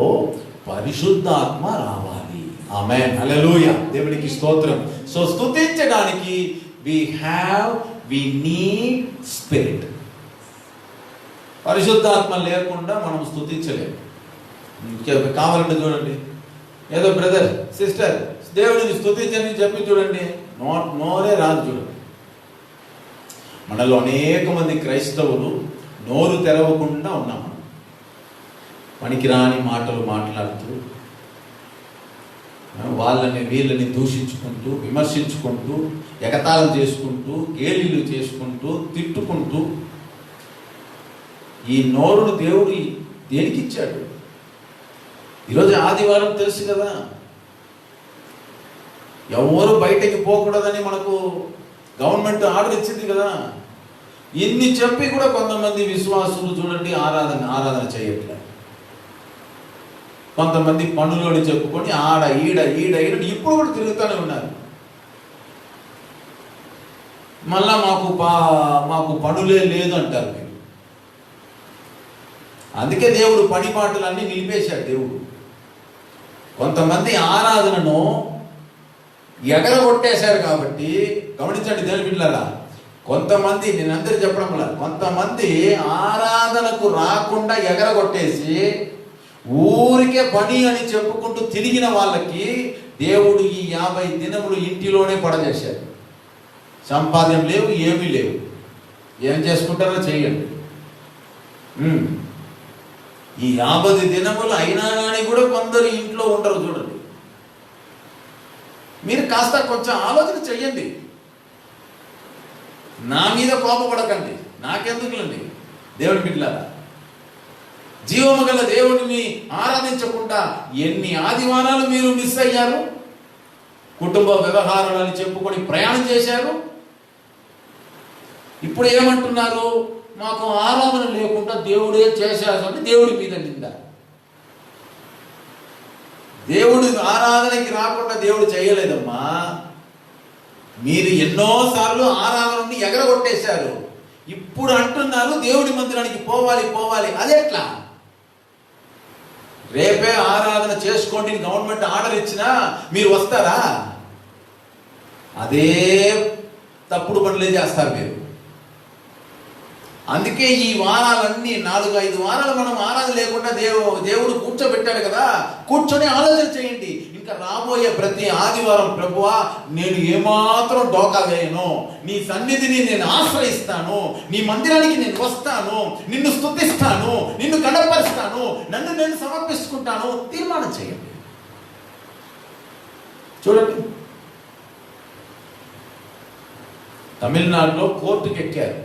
పరిశుద్ధాత్మ రావాలి. ఆమేన్, హల్లెలూయా, దేవునికి స్తోత్రం. సో స్తుతించడానికి we need spirit. పరిశుద్ధాత్మ లేకుండా మనం స్తుతించలేము. కావాలంటే చూడండి, ఏదో బ్రదర్ సిస్టర్ దేవుడిని స్తుతించని చెప్పి చూడండి, నోరే రాదు. చూడండి, మనలో అనేక మంది క్రైస్తవులు నోరు తెరవకుండా ఉన్నాము. పనికిరాని మాటలు మాట్లాడుతూ, వాళ్ళని వీళ్ళని దూషించుకుంటూ, విమర్శించుకుంటూ, ఎగతాళం చేసుకుంటూ, గేలీలు చేసుకుంటూ, తిట్టుకుంటూ, ఈ నోరును దేవుడు దేనికి ఇచ్చాడు? ఈరోజు ఆదివారం తెలుసు కదా, ఎవరు బయటకి పోకూడదని మనకు గవర్నమెంట్ ఆర్డర్ ఇచ్చింది కదా. ఇన్ని చెప్పి కూడా కొంతమంది విశ్వాసులు చూడండి ఆరాధన చేయట్లేదు. కొంతమంది పనులోని చెప్పుకొని ఆడ ఈడ ఇప్పుడు కూడా తిరుగుతూనే ఉన్నారు. మళ్ళా మాకు పనులే లేదు అంటారు మీరు. అందుకే దేవుడు పని పాటలన్నీ నిలిపేశాడు. దేవుడు కొంతమంది ఆరాధనను ఎగరగొట్టేశారు కాబట్టి గమనించండి దేవుని బిడ్డలారా. కొంతమంది, నేను అందరూ చెప్పడం వల్ల, కొంతమంది ఆరాధనకు రాకుండా ఎగరగొట్టేసి ఊరికే పని అని చెప్పుకుంటూ తిరిగిన వాళ్ళకి దేవుడు ఈ 50 దినములు ఇంటిలోనే పడజేశాడు. సంపాద్యం లేవు, ఏమీ లేవు. ఏం చేసుకుంటారో చేయండి. ఈ 50 దినములు అయినా కానీ కూడా కొందరు ఇంట్లో ఉండరు. చూడండి, మీరు కాస్త కొంచెం ఆలోచన చెయ్యండి. నా మీద కోపపడకండి, నాకెందుకులండి. దేవుని బిడ్డలారా, జీవము గల దేవుడిని ఆరాధించకుండా ఎన్ని ఆదివారాలు మీరు మిస్ అయ్యారు? కుటుంబ వ్యవహారాలని చెప్పుకొని ప్రయాణం చేశారు. ఇప్పుడు ఏమంటున్నారు? మాకు ఆరాధన లేకుండా దేవుడే చేశారు అంటే దేవుడి మీద నింద. దేవుడు ఆరాధనకి రాకుండా దేవుడు చేయలేదమ్మా. మీరు ఎన్నోసార్లు ఆరాధనని ఎగరగొట్టేశారు. ఇప్పుడు అంటున్నారు దేవుడి మందిరానికి పోవాలి. అదెట్లా? రేపే ఆరాధన చేసుకోండి గవర్నమెంట్ ఆర్డర్ ఇచ్చినా మీరు వస్తారా? అదే తప్పుడు పనులే చేస్తారు మీరు. అందుకే ఈ వారాలన్నీ 4-5 వారాలు మనం ఆరాధన లేకుండా దేవుడు కూర్చోబెట్టాడు కదా. కూర్చొని ఆలోచన చేయండి. ఇంకా రాబోయే ప్రతి ఆదివారం, ప్రభువా నేను ఏమాత్రం డోకా వేయను, నీ సన్నిధిని నేను ఆశ్రయిస్తాను, నీ మందిరానికి నేను వస్తాను, నిన్ను స్తుతిస్తాను, నిన్ను గణపరుస్తాను, నన్ను నేను సమర్పించుకుంటాను. తీర్మానం చేయండి. చూడండి, తమిళనాడులో కోర్టుకి ఎక్కారు.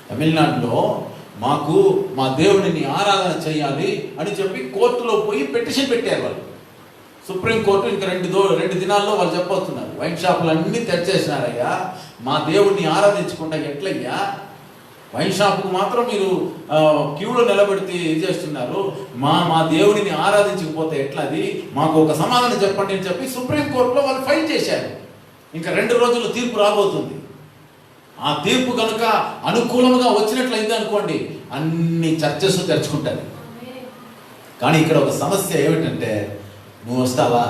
తమిళనాడులో మా దేవుడిని ఆరాధన చేయాలి అని చెప్పి కోర్టులో పోయి పిటిషన్ పెట్టారు వాళ్ళు. సుప్రీంకోర్టు ఇంకా 2 దినాల్లో వాళ్ళు చెప్పబోతున్నారు, వైన్ షాపులు అన్నీ తెరిచేసినారయ్యా, మా దేవుడిని ఆరాధించకుండా ఎట్లయ్యా? వైన్ షాపుకు మాత్రం మీరు క్యూలో నిలబెడితే చేస్తున్నారు, మా దేవుడిని ఆరాధించకపోతే ఎట్లా? అది మాకు ఒక సమాధానం చెప్పండి అని చెప్పి సుప్రీంకోర్టులో వాళ్ళు ఫైట్ చేశారు. ఇంకా 2 రోజుల్లో తీర్పు రాబోతుంది. ఆ తీర్పు కనుక అనుకూలంగా వచ్చినట్లయింది అనుకోండి, అన్ని చర్చస్ తెరుచుకుంటారు. కానీ ఇక్కడ ఒక సమస్య ఏమిటంటే, నువ్వు వస్తావా?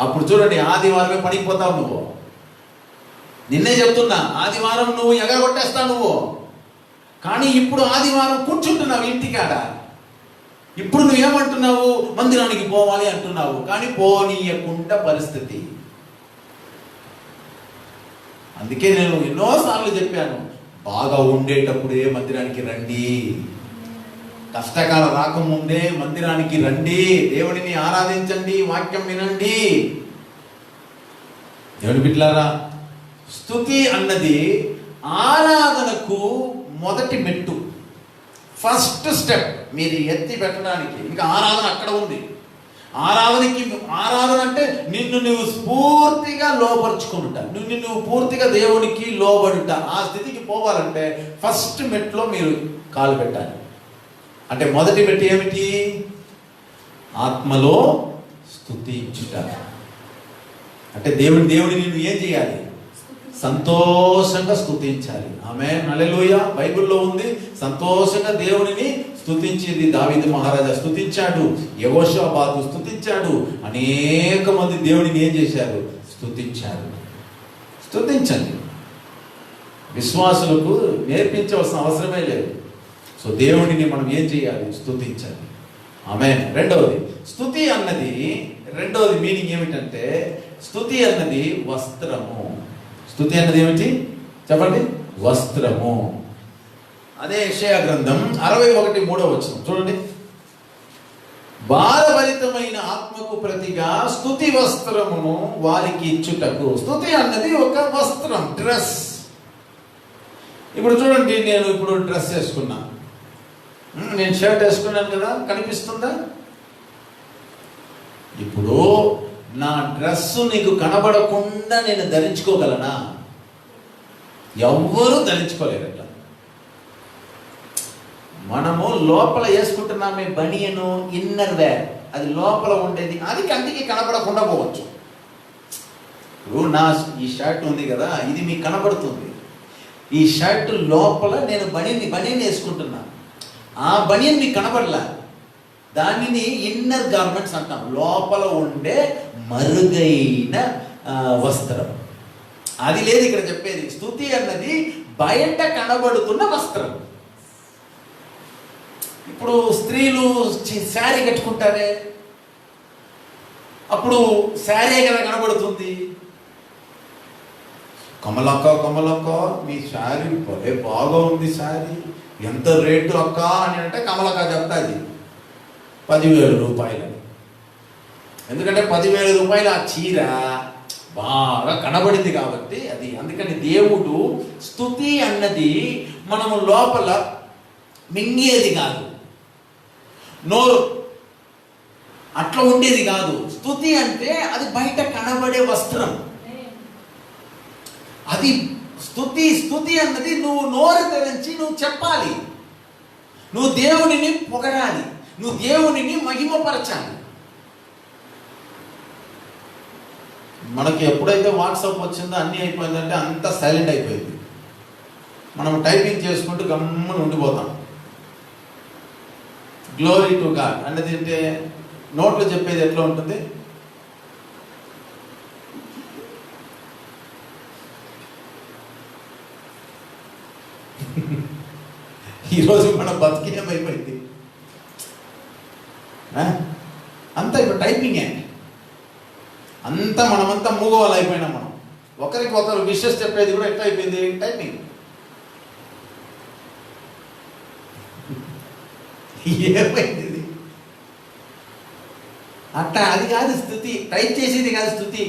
అప్పుడు చూడండి, ఆదివారమే పడిపోతావు నువ్వు. నిన్నే చెప్తున్నా, ఆదివారం నువ్వు ఎగరగొట్టేస్తావు నువ్వు. కానీ ఇప్పుడు ఆదివారం కూర్చుంటున్నావు ఇంటికాడ. ఇప్పుడు నువ్వేమంటున్నావు? మందిరానికి పోవాలి అంటున్నావు, కానీ పోనీయకుండా పరిస్థితి. అందుకే నేను ఎన్నోసార్లు చెప్పాను, బాగా ఉండేటప్పుడే మందిరానికి రండి, కష్టకాలం రాకముందే మందిరానికి రండి, దేవుడిని ఆరాధించండి, వాక్యం వినండి. దేవుని బిడ్డలారా, స్తుతి అన్నది ఆరాధనకు మొదటి మెట్టు, ఫస్ట్ స్టెప్. మీరు ఎత్తి పెట్టడానికి ఇంకా ఆరాధన అక్కడ ఉంది. ఆరాధన అంటే నిన్ను నువ్వు పూర్తిగా లోపరుచుకుంటా, నువ్వు పూర్తిగా దేవునికి లోబడుట. ఆ స్థితికి పోవాలంటే ఫస్ట్ మెట్లో మీరు కాలు పెట్టాలి. అంటే మొదటి మెట్టు ఏమిటి? ఆత్మలో స్తుతించుట. అంటే దేవుడిని నువ్వు ఏం చేయాలి? సంతోషంగా స్తుతించాలి. ఆమేన్, హల్లెలూయా. బైబిల్లో ఉంది, సంతోషంగా దేవుడిని స్తుతించింది. దావీదు మహారాజా స్తుతించాడు, యెహోషాబాతు స్తుతించాడు, అనేక మంది దేవుడిని ఏం చేశారు? స్తుతించారు. స్తుతించండి. విశ్వాసులకు నేర్పించవలసిన అవసరమే లేదు. సో దేవుడిని మనం ఏం చేయాలి? స్తుతించాలి. ఆమేన్. రెండవది, స్తుతి అన్నది రెండవది మీనింగ్ ఏమిటంటే, స్తుతి అన్నది వస్త్రము. స్తుతి అన్నది ఏమిటి చెప్పండి? వస్త్రము. అదే యెషయా గ్రంథం 61:3 చూడండి. భారభరితమైన ఆత్మకు ప్రతిగా స్తుతి వస్త్రమును వారికి ఇచ్చుటకు. స్తుతి అన్నది ఒక వస్త్రం, డ్రెస్. ఇప్పుడు చూడండి, నేను ఇప్పుడు డ్రెస్ వేసుకున్నా, నేను షర్ట్ వేసుకున్నాను కదా, కనిపిస్తుందా? ఇప్పుడు నా డ్రెస్ నీకు కనబడకుండా నేను ధరించుకోగలనా? ఎవ్వరూ ధరించుకోలేరు. అట్లా మనము లోపల వేసుకుంటున్నామే బనియను, ఇన్నర్ వేర్, అది లోపల ఉండేది, అది కంటికి కనబడకుండా పోవచ్చు. ఇప్పుడు ఈ షర్ట్ ఉంది కదా, ఇది మీకు కనబడుతుంది. ఈ షర్ట్ లోపల నేను బనియన్ వేసుకుంటున్నా, ఆ బనియన్ మీకు కనబడలా, దానిని ఇన్నర్ గార్మెంట్స్ అంటాం. లోపల ఉండే మరుగైన వస్త్రం. అది లేదు ఇక్కడ చెప్పేది. స్తుతి అన్నది బయట కనబడుతున్న వస్త్రం. ఇప్పుడు స్త్రీలు శారీ కట్టుకుంటారే, అప్పుడు శారీ కదా కనబడుతుంది. కమలక్క మీ శారీ భలే బాగా ఉంది, శారీ ఎంత రేటు అక్క అని అంటే కమలక్క చెప్తాది 10,000 రూపాయలని. ఎందుకంటే 10,000 రూపాయలు ఆ చీర బాగా కనబడింది కాబట్టి అది. అందుకని దేవుడు స్తుతి అన్నది మనము లోపల మింగేది కాదు, నోరు అట్లా ఉండేది కాదు. స్తుతి అంటే అది బయట కనబడే వస్త్రం. అది స్తుతి అన్నది నువ్వు నోరు తెరించి నువ్వు చెప్పాలి, నువ్వు దేవునిని పొగడాలి, నువ్వు దేవునిని మహిమపరచాలి. మనకి ఎప్పుడైతే వాట్సాప్ వచ్చిందో అన్నీ అయిపోయిందంటే అంతా సైలెంట్ అయిపోయింది. మనం టైపింగ్ చేసుకుంటూ గమ్మున ఉండిపోతాం. గ్లోరీ టు గాడ్ అన్నది అంటే నోట్లో చెప్పేది ఎట్లా ఉంటుంది? ఈరోజు మన బతికేమైపోయింది అంతా ఇప్పుడు టైపింగే. అంతా మనమంతా మూగవాళ్ళు అయిపోయినాం. మనం ఒకరికి ఒకరు విషెస్ చెప్పేది కూడా ఎట్లా అయిపోయింది? టైపింగ్. ఏమైంది ఇది? అట్లా అది కాదు స్తుతి. టైప్ చేసేది కాదు స్తుతి.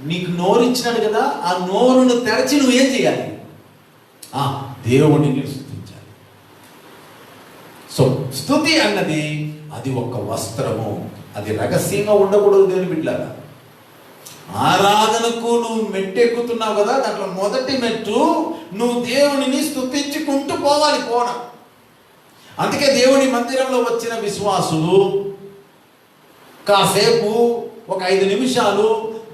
నీకు నోరు ఇచ్చినాడు కదా, ఆ నోరును తెరచి నువ్వేం చేయాలి? దేవుడిని స్తుతించాలి. సో స్తుతి అన్నది అది ఒక వస్త్రము. అది రహస్యంగా ఉండకూడదు. దేవుని బిడ్డలారా, ఆరాధనకు నువ్వు మెట్టెక్కుతున్నావు కదా, దాంట్లో మొదటి మెట్టు నువ్వు దేవునిని స్తుతించుకుంటూ పోవాలి. అందుకే దేవుని మందిరంలో వచ్చిన విశ్వాసులు కాసేపు ఒక 5 నిమిషాలు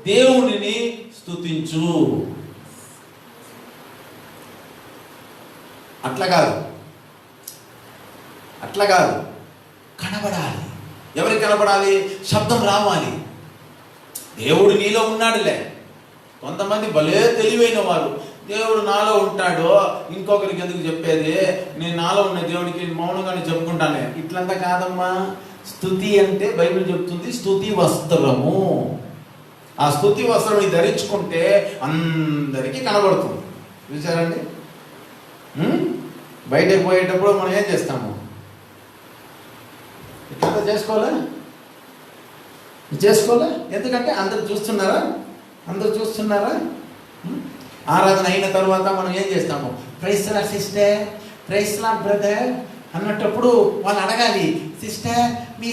దేవునిని స్తుతించు. అట్లా కాదు, కనబడాలి. ఎవరికి కనబడాలి? శబ్దం రావాలి. దేవుడు నీలో ఉన్నాడులే. కొంతమంది భలే తెలివైన వారు, దేవుడు నాలో ఉంటాడు, ఇంకొకరికి ఎందుకు చెప్పేది, నేను నాలో ఉన్న దేవుడికి మౌనంగానే చెప్పుకుంటానే. ఇట్లంతా కాదమ్మా. స్తుతి అంటే బైబిల్ చెప్తుంది స్తుతి వస్త్రము. ఆ స్తుతి వస్త్రం ధరించుకుంటే అందరికీ కనబడుతుంది. చూసారండి? బయటకు పోయేటప్పుడు మనం ఏం చేస్తాము? ఇట్లా చేసుకోవాలా? ఎందుకంటే అందరు చూస్తున్నారా? ఆరాధన అయిన తర్వాత మనం ఏం చేస్తాము? Praise Lord sister, praise Lord brother అన్నప్పుడు వాళ్ళు అడగాలి, సిస్టర్ మీ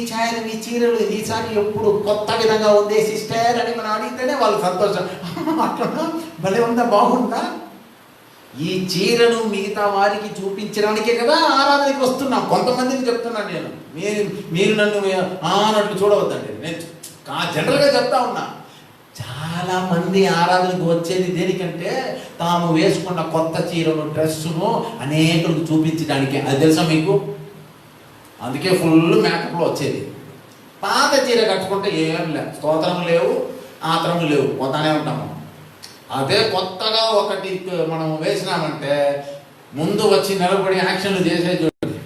చీరలు ఈసారి ఎప్పుడు కొత్త విధంగా ఉంది సిస్టర్ అని మనం అడిగితేనే వాళ్ళు సంతోషం. అట్లా భలే ఉందా, బాగుందా? ఈ చీరను మిగతా వారికి చూపించడానికే కదా ఆరాధనకి వస్తున్నాం. కొంతమందికి చెప్తున్నాను నేను, మీరు నన్ను అన్నట్లు చూడవద్దండి. నేను జనరల్గా చెప్తా ఉన్నా. చాలా మంది ఆరాధనకు వచ్చేది దేనికంటే తాము వేసుకున్న కొత్త చీరను, డ్రెస్సును అనేకులకు చూపించడానికి. అది తెలుసా మీకు? అందుకే ఫుల్ మేకప్లో వచ్చేది. పాత చీర కట్టుకుంటే ఏం లేవు, స్తోత్రం లేవు, ఆత్రం లేవు, పోతానే ఉంటాము. అదే కొత్తగా ఒకటి మనం వేసినామంటే ముందు వచ్చి నిలబడి యాక్షన్లు చేసే చూడండి.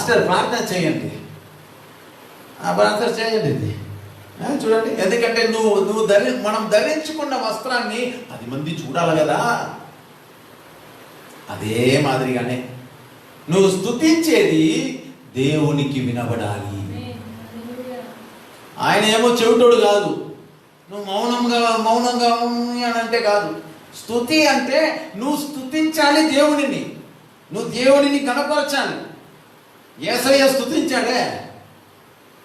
పాస్టర్ ప్రార్థన చేయండి, ప్రార్థన చేయండి ఇది చూడండి. ఎందుకంటే నువ్వు మనం ధరించుకున్న వస్త్రాన్ని 10 మంది చూడాలి కదా. అదే మాదిరిగానే నువ్వు స్తుతించేది దేవునికి వినబడాలి. ఆయన ఏమో చెవిటోడు కాదు, నువ్వు మౌనంగా అని అంటే కాదు. స్తుతి అంటే నువ్వు స్తుతించాలి దేవునిని, నువ్వు దేవునిని కనపరచాలి. యేసయ్య స్తుతించాడే,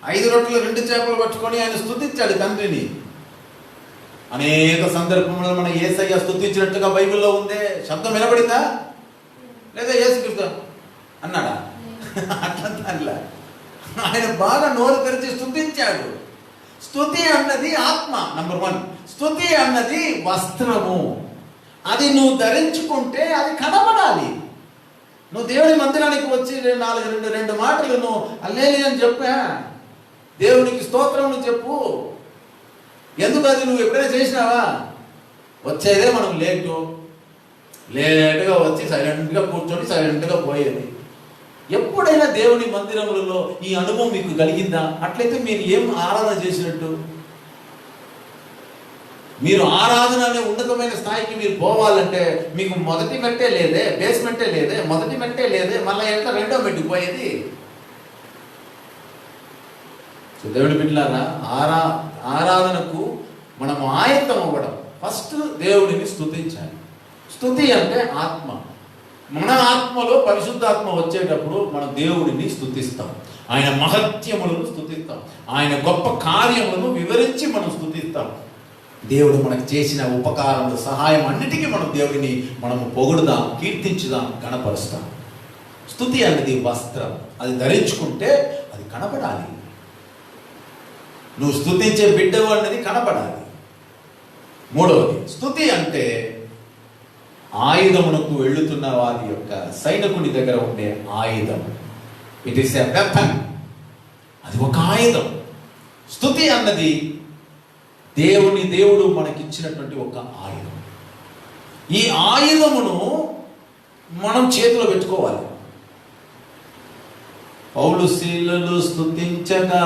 5 రొట్టెలు 2 చేపలు పట్టుకొని ఆయన స్తుతించాడు తండ్రిని. అనేక సందర్భంలో మనం యేసయ్య స్తుతించినట్టుగా బైబిల్లో ఉందే. శబ్దం వినబడిందా లేదా? యేసుక్రీస్తు అన్నాడా? అట్లా ఆయన బాగా నోరు తెరిచి స్తుతించాడు. స్తుతి అన్నది ఆత్మ. నంబర్ 1, స్తుతి అన్నది వస్త్రము. అది నువ్వు ధరించుకుంటే అది కనబడాలి. నువ్వు దేవుని మందిరానికి వచ్చి 2 మాటలు నువ్వు హల్లెలూయా అని చెప్పా, దేవునికి స్తోత్రం చెప్పు. ఎందుకు? అది నువ్వు ఎప్పుడైనా చేసినావా? వచ్చేదే మనం లేటుగా వచ్చి సైలెంట్గా కూర్చొని సైలెంట్గా పోయేది. ఎప్పుడైనా దేవుని మందిరములలో ఈ అనుభవం మీకు కలిగిందా? అట్లయితే మీరు ఏం ఆరాధన చేసినట్టు? మీరు ఆరాధన అనే ఉన్నతమైన స్థాయికి మీరు పోవాలంటే మీకు మొదటి మెట్టే లేదే, బేస్మెంటే లేదే, మొదటి మెట్టే లేదే, మళ్ళీ ఎంత 2వ మెట్టుకు పోయేది? దేవుడి బిడ్డలారా, ఆరాధనకు మనం ఆయత్తం అవ్వడం, ఫస్ట్ దేవుడిని స్తుతించాలి. స్తుతి అంటే ఆత్మ. మన ఆత్మలో పరిశుద్ధాత్మ వచ్చేటప్పుడు మనం దేవుడిని స్తుతిస్తాం, ఆయన మహత్యములను స్తుతిస్తాం, ఆయన గొప్ప కార్యములను వివరించి మనం స్తుతిస్తాం. దేవుడు మనకు చేసిన ఉపకారములు, సహాయం అన్నిటికీ మనం దేవుడిని మనము పొగుడుదాం, కీర్తించుదాం, కనపరుస్తాం. స్తుతి అనేది వస్త్రం, అది ధరించుకుంటే అది కనపడాలి. నువ్వు స్తుతించే బిడ్డవు అన్నది కనపడాలి. 3వది, స్తుతి అంటే ఆయుధమునకు వెళ్ళుతున్న వారి యొక్క సైనికుని దగ్గర ఉండే ఆయుధం. It is a weapon. అది ఒక ఆయుధం. స్తుతి అన్నది దేవుడు మనకిచ్చినటువంటి ఒక ఆయుధం. ఈ ఆయుధమును మనం చేతిలో పెట్టుకోవాలి. పౌలు శీలలు స్తుతించగా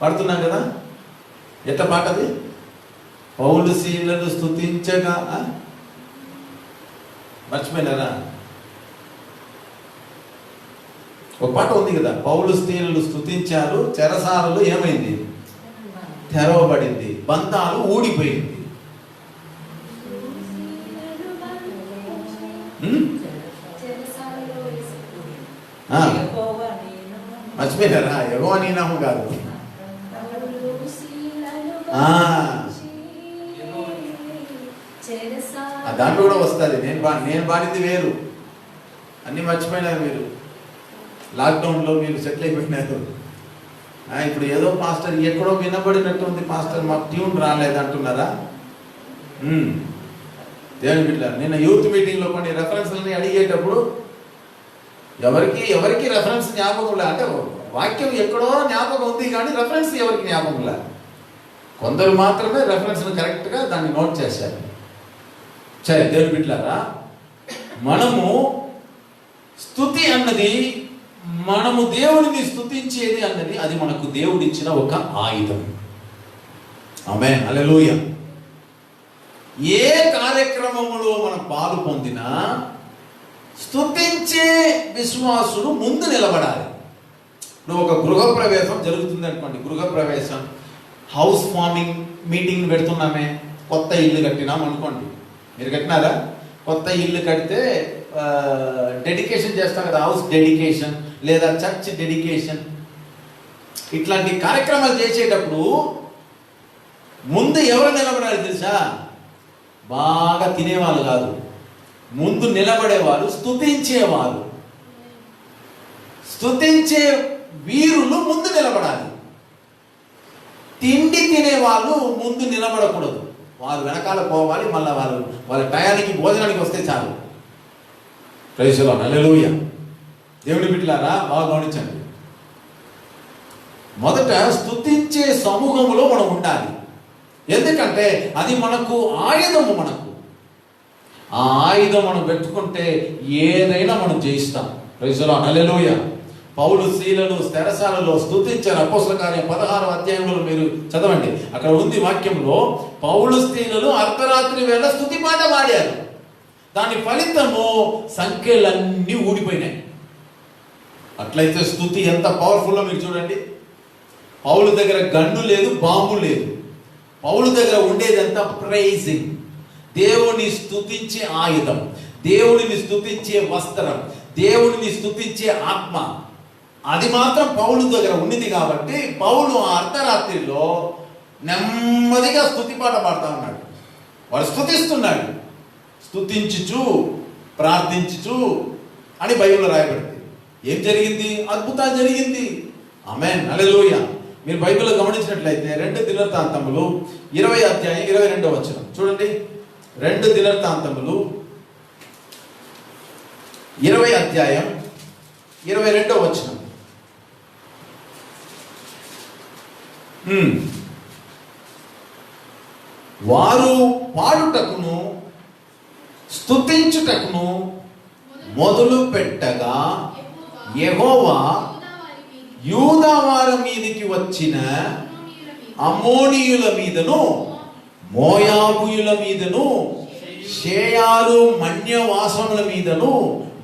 పాడుతున్నాం కదా, ఎట్లా పాట అది? పౌలు శీలలు స్తుతించగా, మర్చిపోయినారా? ఒక పాట ఉంది కదా, పౌలు స్త్రీలు స్తుతించారు, చెరసాలలో ఏమైంది? తెరవబడింది, బంధాలు ఊడిపోయింది. మర్చిపోయినారా? యెహోవా నీ నామము కాదు, దాంట్లో కూడా వస్తుంది. నేను పాడింది వేరు, అన్నీ మర్చిపోయినారు మీరు. లాక్డౌన్లో మీరు సెటిల్ అయిపోయినారు. ఇప్పుడు ఏదో పాస్టర్ ఎక్కడో వినబడినట్టు ఉంది, పాస్టర్ మాకు ట్యూన్ రాలేదు అంటున్నారా? దేవుని బిడ్డ, నిన్న యూత్ మీటింగ్లో కొన్ని రెఫరెన్స్లని అడిగేటప్పుడు ఎవరికి రెఫరెన్స్ జ్ఞాపకం లే. అంటే వాక్యం ఎక్కడో జ్ఞాపకం ఉంది కానీ రెఫరెన్స్ ఎవరికి జ్ఞాపకం లే. కొందరు మాత్రమే రెఫరెన్స్ను కరెక్ట్గా దాన్ని నోట్ చేశారు. సరే దేవుని బిడ్డలారా, మనము స్తుతి అన్నది, మనము దేవుడిని స్తుతించేది అన్నది, అది మనకు దేవుడిచ్చిన ఒక ఆయుధం. ఆమేన్, హల్లెలూయా. ఏ కార్యక్రమములో మనం పాలు పొందినా స్తుతించే విశ్వాసుడు ముందు నిలబడాలి. ఇప్పుడు ఒక గృహప్రవేశం జరుగుతుంది అనుకోండి, గృహప్రవేశం, హౌస్ ఫార్మింగ్ మీటింగ్ పెడుతున్నామే, కొత్త ఇల్లు కట్టినాం అనుకోండి. మీరు కట్టినారా? కొత్త ఇల్లు కడితే డెడికేషన్ చేస్తాం కదా, హౌస్ డెడికేషన్ లేదా చర్చ్ డెడికేషన్. ఇట్లాంటి కార్యక్రమాలు చేసేటప్పుడు ముందు ఎవరు నిలబడాలి తెలుసా? బాగా తినేవాళ్ళు కాదు, ముందు నిలబడేవారు, స్తుతించేవారు. స్తుతించే వీరులు ముందు నిలబడాలి. తిండి తినేవాళ్ళు ముందు నిలబడకూడదు, వారు వెనకాల పోవాలి. మళ్ళీ వాళ్ళ టయానికి భోజనానికి వస్తే చాలు. ప్రైజ్ ది లార్డ్, హల్లెలూయా. దేవుని బిడ్డలారా, బాగా గమనించండి. మొదట స్తుతించే సమూహములో మనం ఉండాలి. ఎందుకంటే అది మనకు ఆయుధము. మనకు ఆ ఆయుధం మనం పెట్టుకుంటే ఏదైనా మనం జయిస్తాం. ప్రైజ్ ది లార్డ్, హల్లెలూయా. పౌలు శీలను స్థెరసాలలో స్తుతించారు. అపోస్తల కార్యం 16వ అధ్యాయంలో మీరు చదవండి. అక్కడ ఉంది వాక్యంలో, పౌలు స్త్రీలను అర్ధరాత్రి వేళ స్తుతి పాట పాడారు. దాని ఫలితము సంఖ్యలన్నీ ఊడిపోయినాయి. అట్లయితే స్తుతి ఎంత పవర్ఫుల్లో మీరు చూడండి. పౌలు దగ్గర గన్ను లేదు, బాంబు లేదు. పౌలు దగ్గర ఉండేదంతా ప్రైజింగ్, దేవుని స్తుతించే ఆయుధం, దేవుడిని స్తుతించే వస్త్రం, దేవుడిని స్తుతించే ఆత్మ. అది మాత్రం పౌలు దగ్గర ఉన్నది కాబట్టి పౌలు ఆ అర్ధరాత్రిలో నెమ్మదిగా స్తుతి పాట పాడుతూ ఉన్నాడు. వాడు స్తుతిస్తున్నాడు. స్తుతించుచు ప్రార్థించుచు అని బైబిల్లో రాయబడింది. ఏం జరిగింది? అద్భుతం జరిగింది. ఆమేన్, హల్లెలూయా. మీరు బైబిల్లో గమనించినట్లయితే 2 దినవృత్తాంతములు 20వ అధ్యాయం 22వ వచనం చూడండి. 2 దినవృత్తాంతములు 20వ అధ్యాయం 22వ వచనం. వారు పాడుటకును స్తుతించుటకును మొదలు పెట్టగా యెహోవా యూదా వారి మీదికి వచ్చిన అమ్మోనీయుల మీదను మోయాబుయుల మీదను షేయారు మన్యవాసముల మీదను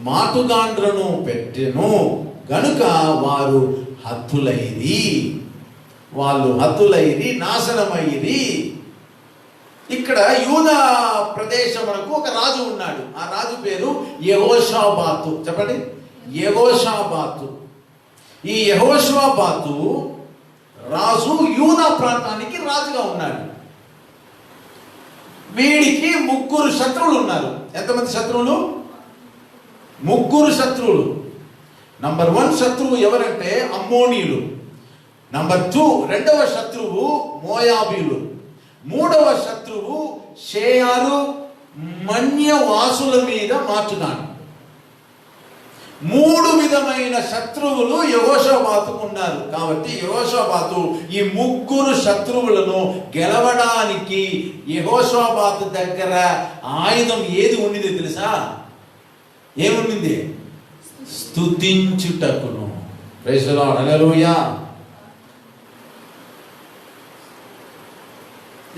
మాటుగాండ్రను పెట్టెను గనుక వారు హతులైరి నాశనమైరి. ఇక్కడ యూదా ప్రదేశమునకు ఒక రాజు ఉన్నాడు. ఆ రాజు పేరు యెహోషాబాతు. చెప్పండి, యెహోషాబాతు. ఈ యెహోషాబాతు రాజు యూదా ప్రాంతానికి రాజుగా ఉన్నాడు. వీడికి 3 శత్రువులు ఉన్నారు. ఎంతమంది శత్రువులు? 3 శత్రువులు. నంబర్ 1 శత్రువు ఎవరంటే అమ్మోనీయులు. నంబర్ 2 రెండవ శత్రువు మోయాబీయులు. 3వ శత్రువు షేయారు మన్యవాసుల మీద మాటుగాండ్రు. 3 విధమైన శత్రువులు యెహోషాబాతుకు ఉన్నారు. కాబట్టి యెహోషాబాతు ఈ 3 శత్రువులను గెలవడానికి యెహోషాబాతు దగ్గర ఆయుధం ఏది ఉండింది తెలుసా? ఏముండింది? స్తుతించుటకును. ప్రైజ్ ది లార్డ్, హల్లెలూయా.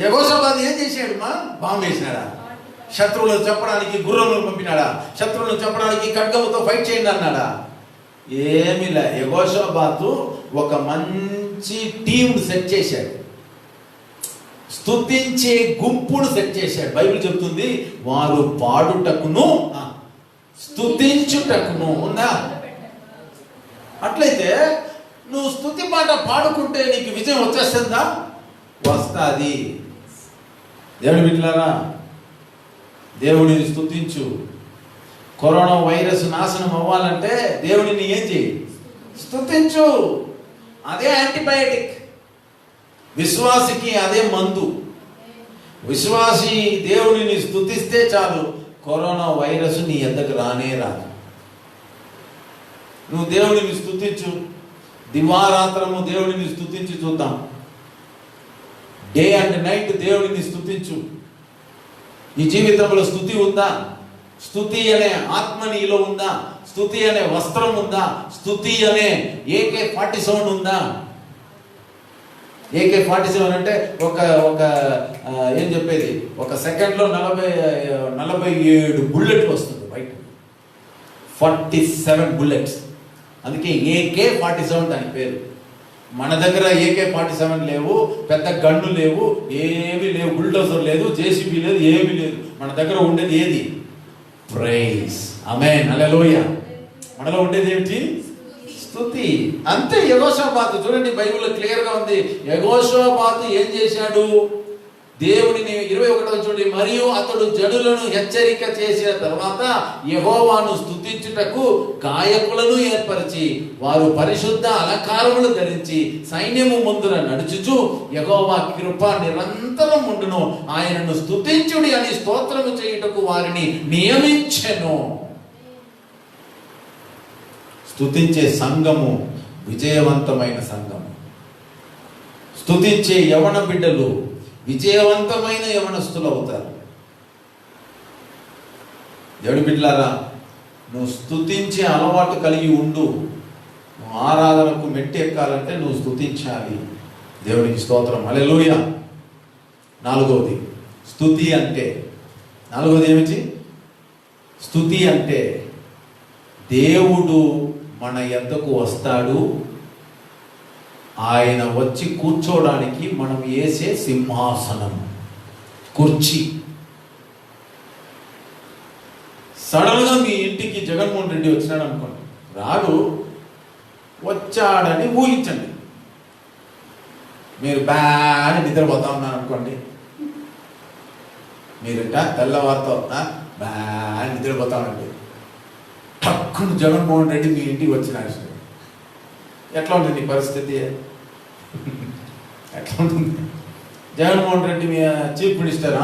యెహోషాబాతు ఏం చేశాడు? బాంబు వేసినాడా? శత్రువులను చెప్పడానికి గుర్రములను పంపినాడా? శత్రువులను చెప్పడానికి ఖడ్గముతో ఫైట్ చేయండి అన్నాడా? ఏమిలా. యెహోషాబాతు ఒక మంచి టీంను సెట్ చేశాడు. స్తుతించే గుంపును సెట్ చేశాడు. బైబిల్ చెప్తుంది, వారు పాడుటకును స్తుతించుటకును. ఉందా? అట్లయితే నువ్వు స్తుతి పాట పాడుకుంటే నీకు విజయం వచ్చేస్తుందా? వస్తుంది. దేవుని బిడ్డలారా, దేవుడిని స్తుతించు. కరోనా వైరస్ నాశనం అవ్వాలంటే దేవుడిని ఏం చేయి? స్తుతించు. అదే యాంటీబయాటిక్. విశ్వాసికి అదే మందు. విశ్వాసి దేవుడిని స్తుతిస్తే చాలు, కరోనా వైరస్ నీ ఎద్దకు రానే రాదు. నువ్వు దేవుడిని స్తుతించు. దివారాత్రము దేవుడిని స్తుతించి చూద్దాం. డే అండ్ నైట్ దేవుడిని స్తుతించు. నీ జీవితంలో స్తుతి ఉందా? స్తుతి అనే ఆత్మ నీలో ఉందా? స్తుతి అనే వస్త్రం ఉందా? స్తుతి అనే AK-47 ఉందా? AK-47 అంటే ఒక ఏం చెప్పేది, ఒక సెకండ్లో 47 బుల్లెట్లు వస్తుంది బయట. 47 బుల్లెట్స్. అందుకే AK-47 దాని పేరు. మన దగ్గర AK-47 లేవు, పెద్ద గన్ను లేవు, ఏమీ లేవు, బుల్డోజర్ లేదు, JCB లేదు, ఏమీ లేదు. మన దగ్గర ఉండేది ఏది? ప్రైజ్. ఆమేన్, హల్లెలూయా. మనలో ఉండేది ఏమిటి? స్తుతి. అంతే. యెహోషాబాతు చూడండి, బైబిల్లో క్లియర్ గా ఉంది. యెహోషాబాతు ఏం చేశాడు? దేవుడిని 21వ చూడండి. మరియు అతడు జనులను హెచ్చరిక చేసిన తర్వాత యెహోవాను స్తుతించుటకు గాయకులను ఏర్పరిచి వారు పరిశుద్ధ అలంకారములు ధరించి సైన్యము ముందున నడుచుచు యెహోవా కృప నిరంతరం ఉండును, ఆయనను స్తుతించుడి అని స్తోత్రము చేయుటకు వారిని నియమించెను. స్తుతించే సంఘము విజయవంతమైన సంఘము. స్తుతించే యవన బిడ్డలు విజయవంతమైన యవనస్తులు అవుతారు. దేవుడి బిడ్డలారా, నువ్వు స్తుతించే అలవాటు కలిగి ఉండు. నువ్వు ఆరాధనకు మెట్టి ఎక్కాలంటే నువ్వు స్తుతించాలి. దేవునికి స్తోత్రం, హల్లెలూయా. నాలుగవది స్తుతి అంటే, నాలుగవది ఏమిటి? స్తుతి అంటే దేవుడు మన యొద్దకు వస్తాడు, ఆయన వచ్చి కూర్చోడానికి మనం వేసే సింహాసనం, కుర్చీ. సడన్గా మీ ఇంటికి జగన్మోహన్ రెడ్డి వచ్చినాడు అనుకోండి, రాడు, వచ్చాడని ఊహించండి. మీరు బాగా నిద్రపోతా ఉన్నారు అనుకోండి, మీరుంట తెల్లవారితో బాగా నిద్రపోతామండి, టక్కును జగన్మోహన్ రెడ్డి మీ ఇంటికి వచ్చినాడు. ఎట్లా ఉంటుంది నీ పరిస్థితి? ఎట్లా ఉంటుంది? జగన్మోహన్ రెడ్డి మీ chief minister,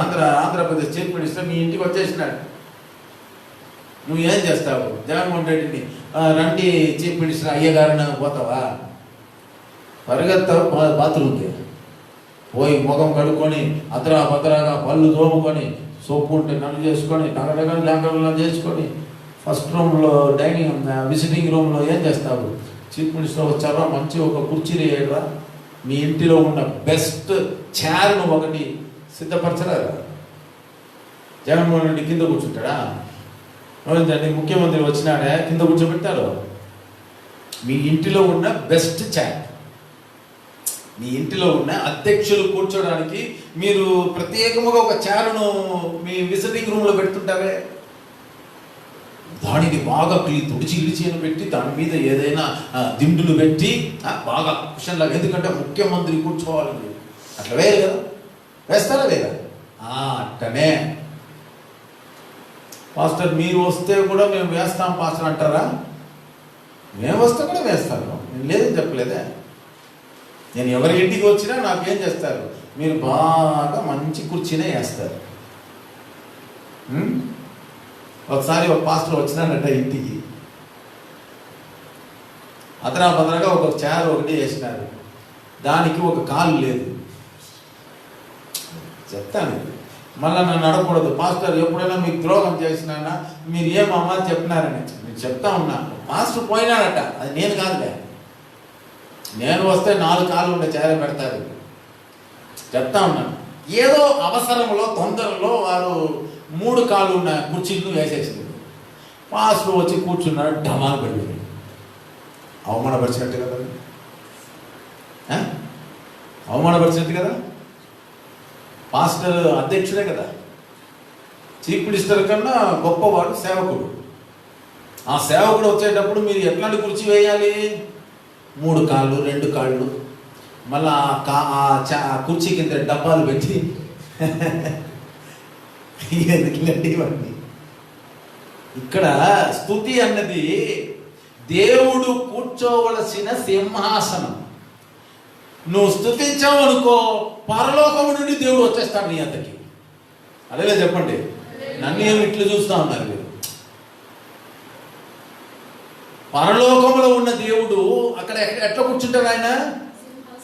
Andhra Pradesh chief minister మీ ఇంటికి వచ్చేసినాడు. నువ్వు ఏం చేస్తావు? జగన్మోహన్ రెడ్డిని రండి చీఫ్ మినిస్టర్ అయ్యగారిని పోతావా? పరిగెత్తావు బాత్రూమ్కి పోయి ముఖం కడుక్కొని భద్రాగా పళ్ళు తోముకొని సోపు ఉంటే నన్ను చేసుకొని నగరగా లేకుండా చేసుకొని ఫస్ట్ రూమ్లో విజిటింగ్ రూమ్లో ఏం చేస్తావు? చీఫ్ మినిస్టర్ వచ్చారా, మంచి ఒక కుర్చీ వేయరా, మీ ఇంటిలో ఉన్న బెస్ట్ చైర్ను ఒకటి సిద్ధపరచరా? జగన్మోహన్ రెడ్డి కింద కూర్చుంటాడా? అవునండి, ముఖ్యమంత్రి వచ్చినాడే కింద కూర్చోబెట్టారు. మీ ఇంటిలో ఉన్న బెస్ట్ చైర్, మీ ఇంటిలో ఉన్న అధ్యక్షులు కూర్చోడానికి మీరు ప్రత్యేకముగా ఒక చైర్ను మీ విజిటింగ్ రూమ్లో పెడుతుంటారే, దానికి బాగా తుడిచి గిడిచి అని పెట్టి దాని మీద ఏదైనా దిండులు పెట్టి బాగా కుషన్ లాగా, ఎందుకంటే ముఖ్యమంత్రి కూర్చోవాలి. అట్లా వేయరు కదా? వేస్తారా లేదా? అట్టనే పాస్టర్ మీరు వస్తే కూడా మేము వేస్తాం పాస్టర్ అంటారా? మేము వస్తే కూడా వేస్తాను, నేను లేదని చెప్పలేదే. నేను ఎవరి ఇంటికి వచ్చినా నాకేం చేస్తారు? మీరు బాగా మంచి కుర్చీనే వేస్తారు. ఒకసారి ఒక పాస్టర్ వచ్చినానట ఇంటికి, భద్రగా ఒక చైర్ ఒకటి వేసినారు, దానికి ఒక కాలు లేదు. చెప్తాను, మళ్ళీ నన్ను అడగకూడదు, పాస్టర్ ఎప్పుడైనా మీకు ద్రోహం చేసినా మీరు ఏమమ్మా చెప్పినారని. నేను చెప్తా ఉన్నా, పాస్టర్ పోయినాడట, అది నేను కాదులే, నేను వస్తే 4 కాళ్ళు ఉండే చైర్ పెడతారు. చెప్తా ఉన్నాను, ఏదో అవసరంలో తొందరలో వారు 3 కాళ్ళు ఉన్న కుర్చీలు వేసేసింది. పాస్టర్ వచ్చి కూర్చున్నాడు, ఢమాలు పడిపోయింది. అవమానపరిచినట్టు కదా, అవమానపరిచినట్టు కదా. పాస్టర్ అధ్యక్షుడే కదా, చీఫ్ మినిస్టర్ కన్నా గొప్పవాడు సేవకుడు. ఆ సేవకుడు వచ్చేటప్పుడు మీరు ఎట్లాంటి కుర్చీ వేయాలి? 3 కాళ్ళు 2 కాళ్ళు, మళ్ళీ ఆ కుర్చీ కింద డబ్బాలు పెట్టి ఇవన్నీ. ఇక్కడ స్తుతి అన్నది దేవుడు కూర్చోవలసిన సింహాసనం. నువ్వు స్తుతించావు అనుకో, పరలోకము నుండి దేవుడు వచ్చేస్తాడు నీ అంతకి. అదేలే చెప్పండి, నన్ను ఏమి ఇట్లు చూస్తా ఉన్నారు మీరు? పరలోకములో ఉన్న దేవుడు అక్కడ ఎట్లా కూర్చుంటాడు? ఆయన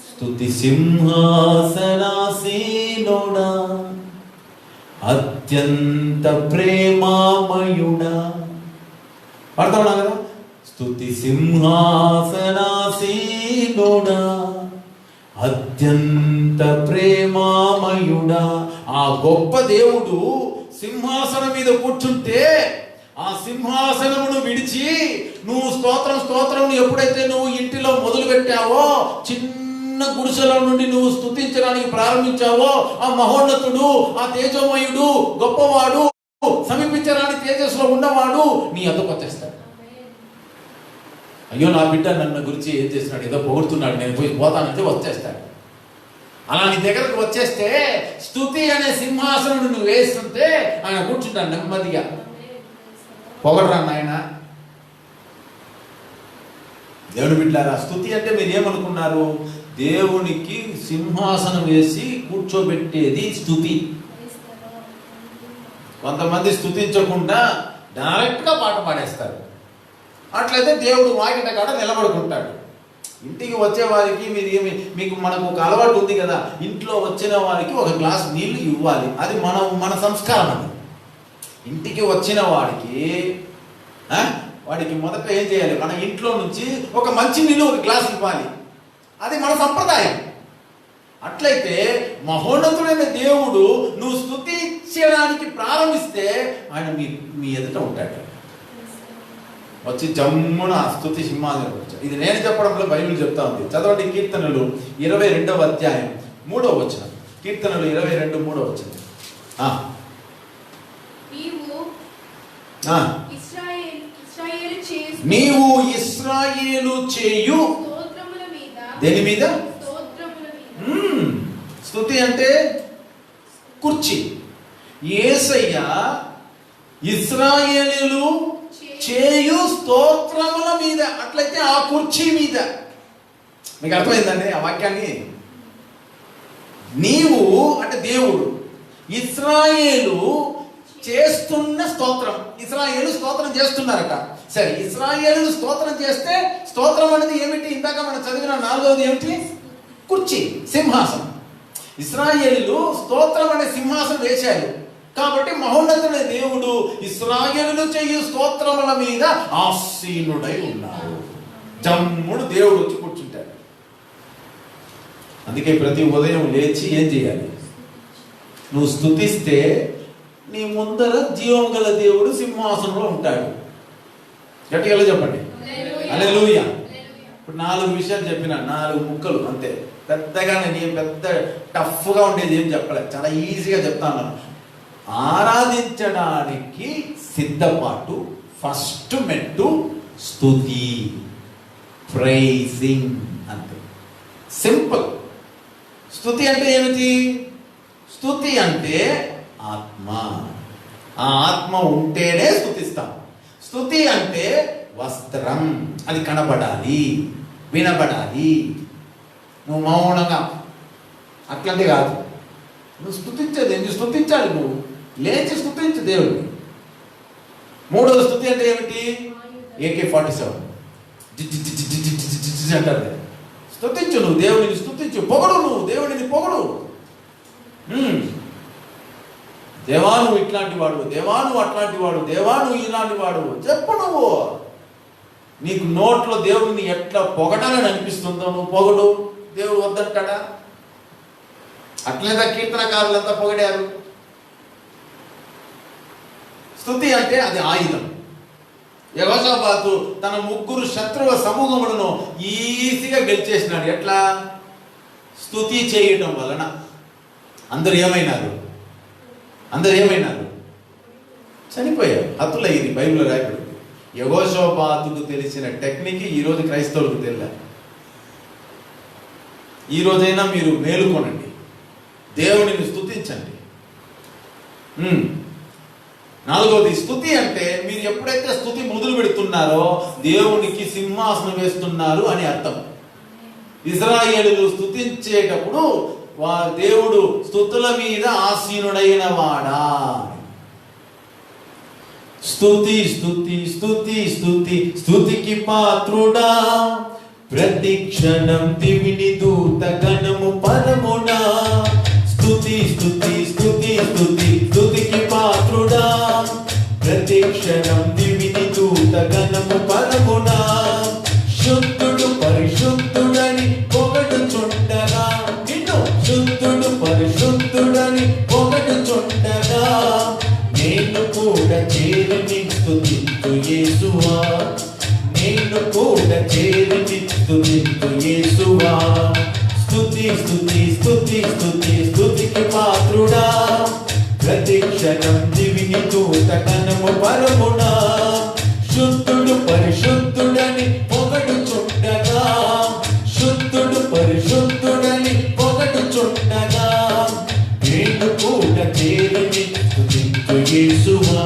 స్తుతి సింహాసనాసీనుడా, అత్యంత ప్రేమామయుడా. పడతా ఉన్నా కదా, స్తుతి సింహాసనాసీనుడా, అత్యంత ప్రేమామయుడా. ఆ గొప్ప దేవుడు సింహాసనం మీద కూర్చుంటే, ఆ సింహాసనమును విడిచి నువ్వు స్తోత్రం స్తోత్రం ఎప్పుడైతే నువ్వు ఇంటిలో మొదలు పెట్టావో, చిన్న గుడిసెలో నుండి నువ్వు స్తుతించడానికి ప్రారంభించావో, ఆ మహోన్నతుడు, ఆ తేజోమయుడు, గొప్పవాడు, సమీపించడానికి తేజస్సులో ఉన్నవాడు నీ వద్దకు వచ్చేస్తాడు. అయ్యో నా బిడ్డ నన్ను గురించి ఏం చేస్తున్నాడు, ఏదో పొగుడుతున్నాడు, నేను పోయి పోతానంటే వచ్చేస్తాడు. అలా నీ దగ్గరకు వచ్చేస్తే స్తుతి అనే సింహాసనం నువ్వు వేస్తుంటే ఆయన కూర్చుంటాడు నెమ్మదిగా. పొగడరా నాయన. దేవుని బిడ్డలారా, స్తుతి అంటే మీరు ఏమనుకున్నారు? దేవునికి సింహాసనం వేసి కూర్చోబెట్టేది స్తుతి. కొంతమంది స్తుతించకుండా డైరెక్ట్గా పాట పాడేస్తారు. అట్లయితే దేవుడు వాకిట కాడ నిలబడుకుంటాడు. ఇంటికి వచ్చే వారికి మీకు మనకు ఒక అలవాటు ఉంది కదా, ఇంట్లో వచ్చిన వారికి ఒక గ్లాస్ నీళ్లు ఇవ్వాలి. అది మన సంస్కారం. అది ఇంటికి వచ్చిన వాడికి వాడికి మొదట ఏం చేయాలి? మన ఇంట్లో నుంచి ఒక మంచి నీళ్ళు ఒక గ్లాస్ ఇవ్వాలి. అది మన సంప్రదాయం. అట్లయితే మహోన్నతుడైన దేవుడు నువ్వు స్తుతించడానికి ప్రారంభిస్తే ఆయన మీ ఎదుట ఉంటాడు. వచ్చి జమ్మున స్తుతి సింహాసనం వచ్చాడు. ఇది నేను చెప్పడంలో బైబిల్ చెప్తా ఉంది. చదవండి కీర్తనలు 22వ అధ్యాయం 3వ వచనం. కీర్తనలు 22:3 నీవు ఇశ్రాయేలు చేయు దేని మీద? స్తుతి అంటే కుర్చీ. యేసయ్య ఇశ్రాయేలీయులు చేయు స్తోత్రముల మీద, అట్లయితే ఆ కుర్చీ మీద. మీకు అర్థమైందండి ఆ వాక్యాన్ని? నీవు అంటే దేవుడు, ఇశ్రాయేలు చేస్తున్న స్తోత్రం. ఇశ్రాయేలు స్తోత్రం చేస్తున్నారట. సరే, ఇశ్రాయేలు స్తోత్రం చేస్తే స్తోత్రం అనేది ఏమిటి? ఇందాక మనం చదివిన 4వది ఏమిటి? కుర్చీ, సింహాసనం. ఇశ్రాయేలు స్తోత్రం అనే సింహాసనం వేశారు. కాబట్టి మహోన్నతుడైన దేవుడు ఇశ్రాయేలు చేయు స్తోత్రముల మీద ఆసీనుడై ఉన్నాడు. జమ్ముడు దేవుడు వచ్చి కూర్చుంటాడు. అందుకే ప్రతి ఉదయం లేచి ఏం చేయాలి? నువ్వు స్తుతిస్తే నీ ముందర జీవం గల దేవుడు సింహాసనంలో ఉంటాడు. గట్టిగా చెప్పండి హల్లెలూయా. ఇప్పుడు 4 విషయాలు చెప్పిన, 4 ముక్కలు అంతే. పెద్దగా నేను పెద్ద టఫ్గా ఉండేది ఏం చెప్పలేదు, చాలా ఈజీగా చెప్తాను. ఆరాధించడానికి సిద్ధపాటు ఫస్ట్ మెట్టు స్తుతి, ప్రైజింగ్ అంతే. సింపుల్. స్తుతి అంటే ఏమిటి? స్తుతి అంటే ఆత్మ. ఆ ఆత్మ ఉంటేనే స్తుతిస్తాం. స్తుతి అంటే వస్త్రం, అది కనబడాలి, వినబడాలి. నువ్వు మౌనంగా అట్లాంటి కాదు. నువ్వు స్తుతించేది, నువ్వు స్తుతించాలి. నువ్వు లేచి స్తుతించు దేవుడిని. 3వ స్తుతి అంటే ఏమిటి? AK-47 అంటారు. స్తుతించు, నువ్వు దేవుడిని స్తుతించు, పొగడు, నువ్వు దేవుడిని పొగడు. దేవా నువ్వు ఇట్లాంటి వాడు, దేవా నువ్వు అట్లాంటి వాడు, దేవా నువ్వు ఇలాంటి వాడు చెప్పు. నువ్వు నీకు నోట్లో దేవుడిని ఎట్లా పొగడాలని అనిపిస్తుందో నువ్వు పొగడు. దేవుడు వద్దంటాడా? అట్లేదా కీర్తనకారులంతా పొగిడారు. స్తుతి అంటే అది ఆయుధం. యెహోషాపాతు తన 3 శత్రువ సమూహములను ఈజీగా గెలిచేసినాడు. ఎట్లా? స్తుతి చేయటం వలన. అందరూ ఏమైనారు? చనిపోయారు, హతులయ్యింది. బైబిల్లో రాయబడింది. యెహోషాపాతుకు తెలిసిన టెక్నిక్ ఈరోజు క్రైస్తవులకు తెలియదు. ఈ రోజైనా మీరు మేలుకొనండి, దేవుడిని స్తుతించండి. 4వది స్తుతి అంటే మీరు ఎప్పుడైతే స్తుతి మొదలు పెడుతున్నారో దేవునికి సింహాసనం వేస్తున్నారు అని అర్థం. ఇశ్రాయేలులు స్తుతించేటప్పుడు దేవుడు స్తుతుల మీద ఆసీనుడైన వాడా. స్తుతి స్తుతి స్తుతి స్తుతి స్తుతికి పాత్రుడా, ప్రతి క్షణం దివిని దూత గణము పరమునా. స్తుతి స్తుతి స్తుతి స్తుతి స్తుతికి పాత్రుడా, ప్రతి క్షణం దివిని దూత గణము పరమునా. శుద్ధుడు పరిశుద్ధుడని పొగడుచుండగా, నిన్ను శుద్ధుడు పరిశుద్ధుడని పొగడుచుండగా, నేను కూడా చేరిని స్తుతించు యేసువా, నేను కూడా చేరిని స్తుతించు యేసువా. స్తుతి స్తుతి స్తుతి స్తుతి స్తుతికి పాత్రుడా, ప్రతి క్షణం దివిని దూత గణము పరమునా. శుద్ధుడు పరిశుద్ధుడని పొగడుచుండగా, శుద్ధుడు పరిశుద్ధుడని పొగడుచుండగా, నేను కూడా చేరిని స్తుతించు యేసువా,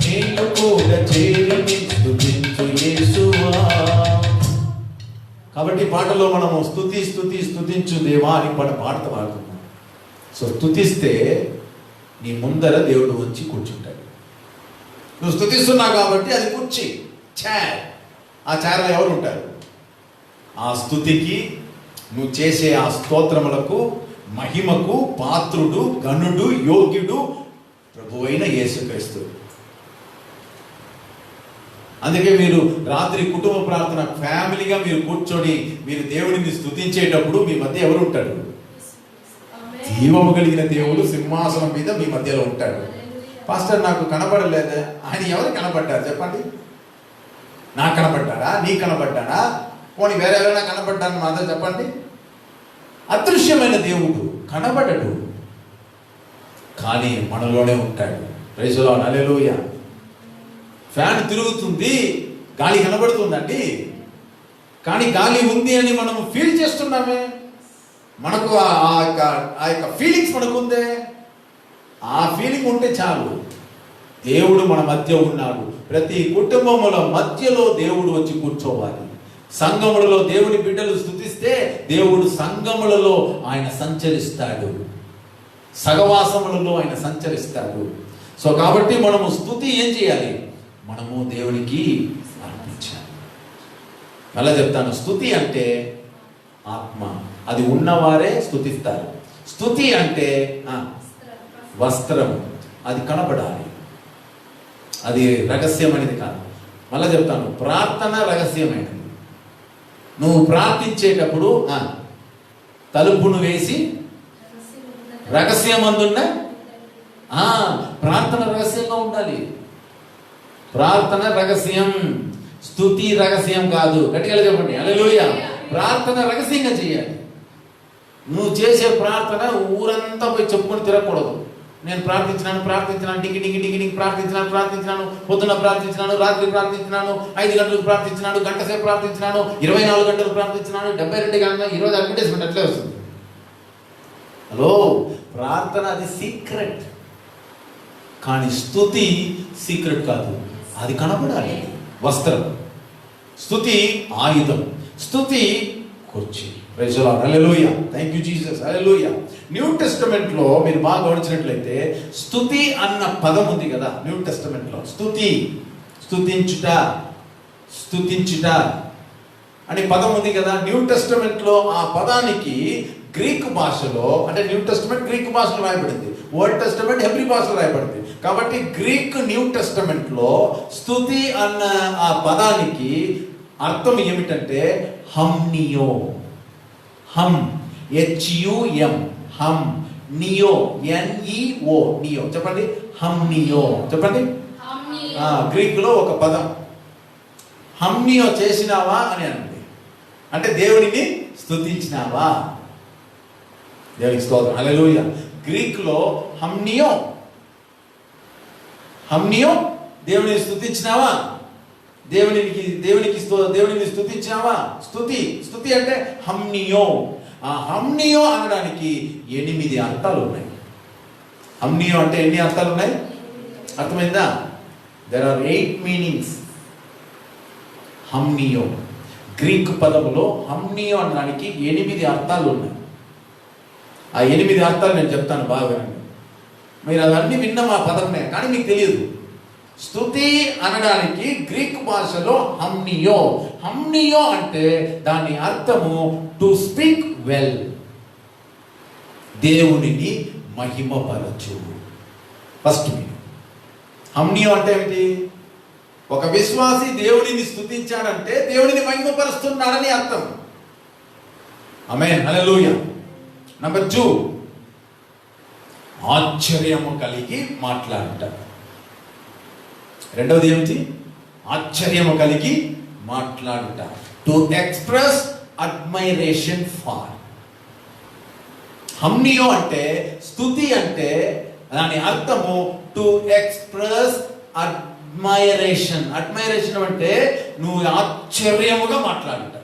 నేను కూడా చేరిని స్తుతించు యేసువా. కాబట్టి పాటలో మనము స్తుతి స్తుతి స్తుతించు దేవా అని పాట పాడుతున్నాం. సో స్తుతిస్తే నీ ముందర దేవుడు వచ్చి కూర్చుంటాడు. నువ్వు స్తుతిస్తున్నావు కాబట్టి అది కుర్చీ, చైర్. ఆ చైర్లో ఎవరు ఉంటారు? ఆ స్తుతికి, నువ్వు చేసే ఆ స్తోత్రములకు, మహిమకు పాత్రుడు, గనుడు, యోగ్యుడు ప్రభువైన యేసుక్రీస్తు. అందుకే మీరు రాత్రి కుటుంబ ప్రార్థన ఫ్యామిలీగా మీరు కూర్చొని మీరు దేవుడిని స్తుతించేటప్పుడు మీ మధ్య ఎవరు ఉంటాడు? జీవము కలిగిన దేవుడు సింహాసనం మీద మీ మధ్యలో ఉంటాడు. పాస్టర్ నాకు కనబడలేదే, ఆయన ఎవరు కనబడ్డారు చెప్పండి? నాకు కనబడ్డాడా? నీకు కనబడ్డాడా? పోనీ వేరే ఎవరైనా కనబడ్డాను మాత్రం చెప్పండి. అదృశ్యమైన దేవుడు కనబడడు, కానీ మనలోనే ఉంటాడు. Praise the lord, hallelujah. Fan తిరుగుతుంది, గాలి కనబడుతుందండి, కానీ గాలి ఉంది అని మనం ఫీల్ చేస్తున్నామే. మనకు ఆ యొక్క ఫీలింగ్స్ మనకు ఉందే. ఆ ఫీలింగ్ ఉంటే చాలు, దేవుడు మన మధ్య ఉన్నాడు. ప్రతి కుటుంబముల మధ్యలో దేవుడు వచ్చి కూర్చోవాలి. సంఘములలో దేవుని బిడ్డలు స్తుతిస్తే దేవుడు సంఘములలో ఆయన సంచరిస్తాడు, సహవాసములలో ఆయన సంచరిస్తాడు. సో కాబట్టి మనము స్తుతి ఏం చేయాలి? మనము దేవునికి అర్పించాలి. మళ్ళా చెప్తాను, స్తుతి అంటే ఆత్మ, అది ఉన్నవారే స్తుతిస్తారు. స్తుతి అంటే వస్త్రం, అది కనపడాలి, అది రహస్యమైనది కాదు. మళ్ళా చెప్తాను, ప్రార్థన రహస్యమైనది. నువ్వు ప్రార్థించేటప్పుడు తలుపును వేసి రహస్యమందున్న ప్రార్థన రహస్యంగా ఉండాలి. ప్రార్థన రహస్యం, స్తుతి రహస్యం కాదు. గట్టిగా చెప్పండి హల్లెలూయా. ప్రార్థన రహస్యంగా చేయాలి. నువ్వు చేసే ప్రార్థన ఊరంతా పోయి చెప్పుకొని తిరగకూడదు. నేను ప్రార్థించినాను డింగి డింగి డింగి డింగి ప్రార్థించినాను, పొద్దున ప్రార్థించినాను, రాత్రి ప్రార్థించినాను, 5 గంటలకు ప్రార్థించినాను, గంట సేపు ప్రార్థించినాను, 24 గంటలు ప్రార్థించినాను, 72 గంటలు, ఈరోజు అడ్వర్టైజ్మెంట్ అట్లే వస్తుంది. హలో, ప్రార్థన అది సీక్రెట్, కానీ స్తుతి సీక్రెట్ కాదు, అది కనబడాలి. వస్త్రం, స్తుతి ఆయుధం, స్తుతి కుర్చీ. Praise the lord, hallelujah. Thank you Jesus, hallelujah. New Testament లో మీరు బాగా గమనించినట్లయితే స్తుతి అన్న పదం ఉంది కదా. న్యూ టెస్టమెంట్ లో స్తుతి, స్తుతించుట, స్తుతించుట అనే పదం ఉంది కదా. న్యూ టెస్టమెంట్ లో ఆ పదానికి గ్రీక్ భాషలో, అంటే న్యూ టెస్టమెంట్ గ్రీక్ భాషలో రాయబడింది, ఓల్డ్ టెస్టమెంట్ హెబ్రీ భాషలో రాయబడింది. కాబట్టి గ్రీక్ న్యూ టెస్టమెంట్ లో స్తుతి అన్న ఆ పదానికి అర్థం ఏమిటంటే హమ్నియో. హమ్, HUM, హమ్. నియో, NEO, నియో. చెప్పండి హమ్నియో, చెప్పండి. గ్రీక్ లో ఒక పదం హమ్నియో చేసినావా అని అనండి, అంటే దేవుడిని స్తుతించినావా. దేవునికి స్తోత్రం, హల్లెలూయా. గ్రీక్ లో హమ్నియో, హమ్నియో దేవుడిని స్తుతించినావా, దేవుడిని స్తుతించావా. స్తుతి అంటే హమ్నియో. ఆ హమ్నియో అనడానికి 8 అర్థాలు ఉన్నాయి. హమ్నియో అంటే ఎన్ని అర్థాలు ఉన్నాయి? అర్థమైందా? There are 8 meanings. హమ్నియో గ్రీక్ పదములో హమ్నియో అనడానికి 8 అర్థాలు ఉన్నాయి. ఆ 8 అర్థాలు నేను చెప్తాను బాగా. మీరు అవన్నీ విన్న మా పదమే, కానీ మీకు తెలియదు. స్తుతి అనడానికి గ్రీక్ భాషలో హమ్నియో. హమ్నియో అంటే దాని అర్థము టు స్పీక్ వెల్, దేవునిని మహిమపరచు. ఫస్ట్ మీనింగ్ హమ్నియో అంటే ఏమిటి? ఒక విశ్వాసి దేవుడిని స్తుతించాడంటే దేవుడిని మహిమపరుస్తున్నాడని అర్థం. ఆమేన్, హల్లెలూయా. నంబర్ 2, ఆశ్చర్యము కలిగి మాట్లాడటం. రెండవది ఏమిటి? ఆశ్చర్యము కలిగి మాట్లాడుట. To express admiration for. హమ్నియో అంటే, స్తుతి అంటే దాని అర్థము టు ఎక్స్ప్రెస్ అడ్మైరేషన్. అడ్మైరేషన్ అంటే నువ్వు ఆశ్చర్యముగా మాట్లాడుట.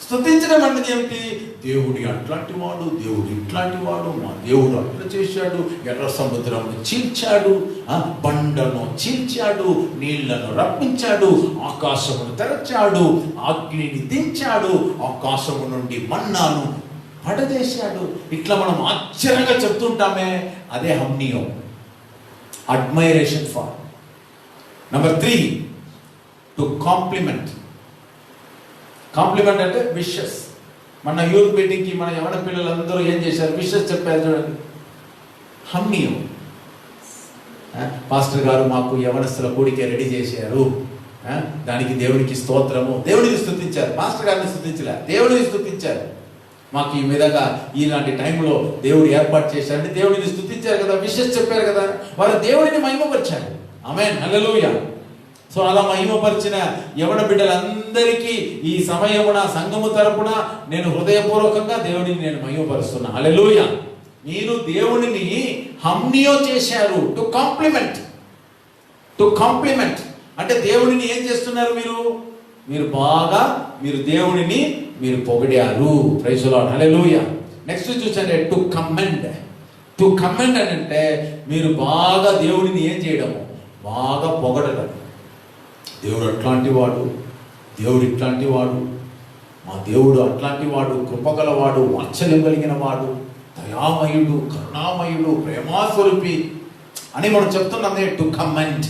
స్తుతించడం అంటే ఏమిటి? దేవుడు అట్లాంటి వాడు, దేవుడు ఇట్లాంటి వాడు, మా దేవుడు అట్లా చేశాడు, ఎర్ర సముద్రమును చీల్చాడు, బండను చీల్చాడు, నీళ్లను రప్పించాడు, ఆకాశమును తెరచాడు, అగ్నిని దించాడు, ఆకాశము నుండి మన్నాను పడదేశాడు. ఇట్లా మనం ఆశ్చర్యంగా చెప్తుంటామే, అదే హమ్నియో, admiration for. Number 3, to compliment. Compliment అంటే విషెస్. మన యూత్ మీటింగ్కి మన యవన పిల్లలందరూ ఏం చేశారు? విషెస్ చెప్పారు చూడండి, హమ్నియో. పాస్టర్ గారు మాకు యవనస్తుల కూడిక రెడీ చేశారు, దానికి దేవునికి స్తోత్రము, దేవుడిని స్తుతించారు. పాస్టర్ గారిని స్తుతించలే, దేవుడిని స్తుతించారు. మాకు ఈ విధంగా ఇలాంటి టైంలో దేవుడు ఏర్పాటు చేశారని దేవుడిని స్తుతించారు కదా, విషెస్ చెప్పారు కదా, వారు దేవుడిని మహిమపరిచారు. ఆమేన్, హల్లెలూయా. సో అలా మహిమపరిచిన యవన బిడ్డలందరికీ ఈ సమయమున సంఘము తరపున నేను హృదయపూర్వకంగా దేవుడిని నేను మహిమపరుస్తున్నా. హల్లెలూయా. మీరు దేవుడిని హమ్నియో చేశారు. టు కాంప్లిమెంట్ అంటే దేవుడిని ఏం చేస్తున్నారు? మీరు బాగా మీరు దేవుడిని మీరు పొగిడారు. Praise the lord, hallelujah. Next చూసండి, టు కమెండ్ అని అంటే మీరు బాగా దేవుడిని ఏం చేయడము, బాగా పొగడడం. దేవుడు అట్లాంటి వాడు, దేవుడు ఇట్లాంటి వాడు, మా దేవుడు అట్లాంటి వాడు, కృపగలవాడు, వాత్సల్యం కలిగిన వాడు, దయామయుడు, కరుణామయుడు, ప్రేమాస్వరూపి అని మనం చెప్తున్నామే. To comment.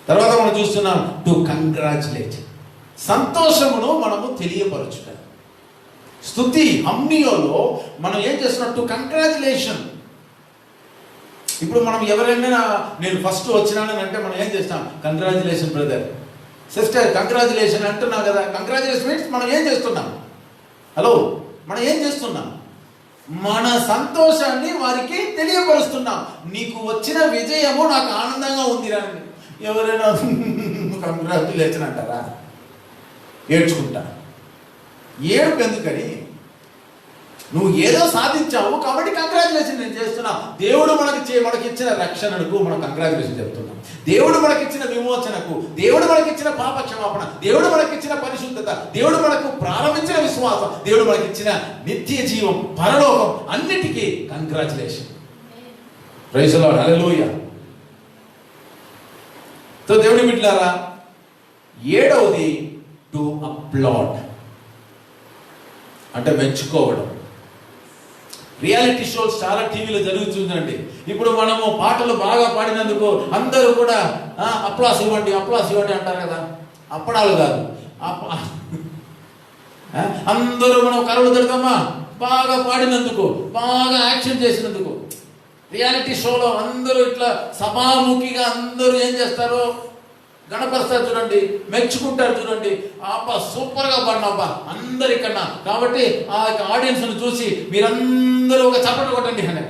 తర్వాత మనం చూస్తున్నాం టు కంగ్రాచులేట్. సంతోషమును మనము తెలియపరచుట. స్తుతి హమ్నియోలో మనం ఏం చేస్తున్నాం? To congratulation. ఇప్పుడు మనం ఎవరైనా నేను ఫస్ట్ వచ్చినానని అంటే మనం ఏం చేస్తాం? కంగ్రాచులేషన్ బ్రదర్, సిస్టర్, కంగ్రాచులేషన్ అంటున్నాం కదా. కంగ్రాచులేషన్ మీన్స్ మనం ఏం చేస్తున్నాం? హలో, మనం ఏం చేస్తున్నాం? మన సంతోషాన్ని వారికి తెలియపరుస్తున్నాం. నీకు వచ్చిన విజయము నాకు ఆనందంగా ఉంది అని. ఎవరైనా కంగ్రాచులేషన్ అంటారా? ఏడ్చుకుంటా. ఏడుపు ఎందుకని? నువ్వు ఏదో సాధించావు కాబట్టి కంగ్రాచులేషన్ నేను చేస్తున్నా. దేవుడు మనకిచ్చిన రక్షణకు మనం కంగ్రాచులేషన్ చెప్తున్నాం. దేవుడు మనకిచ్చిన విమోచనకు, దేవుడు మనకిచ్చిన పాప క్షమాపణ, దేవుడు మనకిచ్చిన పరిశుద్ధత, దేవుడు మనకు ప్రారంభించిన విశ్వాసం, దేవుడు మనకిచ్చిన నిత్య జీవం, పరలోకం, అన్నిటికీ congratulation. Praise the lord, hallelujah. So దేవుని బిడ్డలారా, 7వది టు అప్లాడ్ అంటే మెచ్చుకోవడం. రియాలిటీ షోస్ చాలా టీవీలో జరుగుతుందండి. ఇప్పుడు మనము పాటలు బాగా పాడినందుకు అందరూ కూడా అప్లాస్ ఇవ్వండి అంటారు కదా. అప్పడాలు కాదు, అందరూ మనం కరువులు తిడతామా బాగా పాడినందుకు, బాగా యాక్షన్ చేసినందుకు. రియాలిటీ షోలో అందరూ ఇట్లా సభాముఖిగా అందరూ ఏం చేస్తారు? గణపరుస్తారు చూడండి, మెచ్చుకుంటారు చూడండి. సూపర్గా పాడినావా అందరికన్నా, కాబట్టి ఆ ఆడియన్స్ను చూసి మీరందరూ ఒక చప్పట్లు కొట్టండి అని.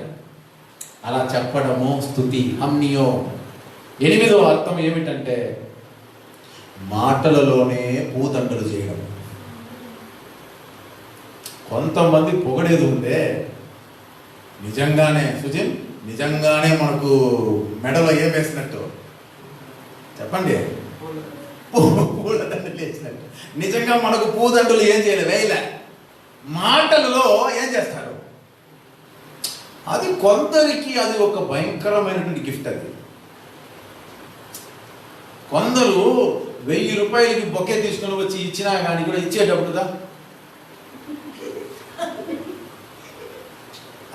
అలా చెప్పడము స్తుతి, హమ్నియో. 8వ అర్థం ఏమిటంటే మాటలలోనే పూదండలు చేయడం. కొంతమంది పొగడేది ఉందే, నిజంగానే మనకు మెడలో ఏం వేసినట్టు చెప్పండి, పూలదండలు వేసినట్టు. నిజంగా మనకు పూదండలు ఏం చేయలేదు, వేయలే. మాటలలో ఏం చేస్తారు? అది కొందరికి అది ఒక భయంకరమైనటువంటి గిఫ్ట్. అది కొందరు 1000 రూపాయలకి బొకే తీసుకుని వచ్చి ఇచ్చినా కానీ కూడా ఇచ్చేటప్పుడుదా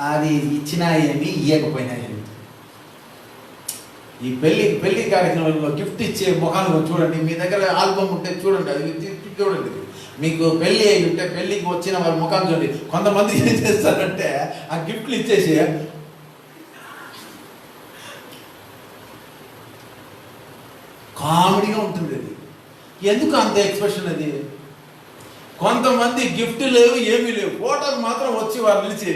అది ఇచ్చినా ఏమి ఇవ్వకపోయినా ఏమి. ఈ పెళ్లి కార్యక్రమంలో గిఫ్ట్ ఇచ్చే ముఖాలు చూడండి. మీ దగ్గర ఆల్బమ్ ఉంటే చూడండి, అది చూడండి. మీకు పెళ్లి అయి ఉంటే పెళ్లికి వచ్చిన వారి ముఖాలు చూడండి. కొంతమంది ఏం చేస్తారంటే ఆ గిఫ్ట్లు ఇచ్చేసి కామెడీగా ఉంటుంది. అది ఎందుకు అంత ఎక్స్ప్రెషన్? అది కొంతమంది గిఫ్ట్ లేవు, ఏమీ లేవు, ఫోటోలు మాత్రం వచ్చి వారు నిలిచి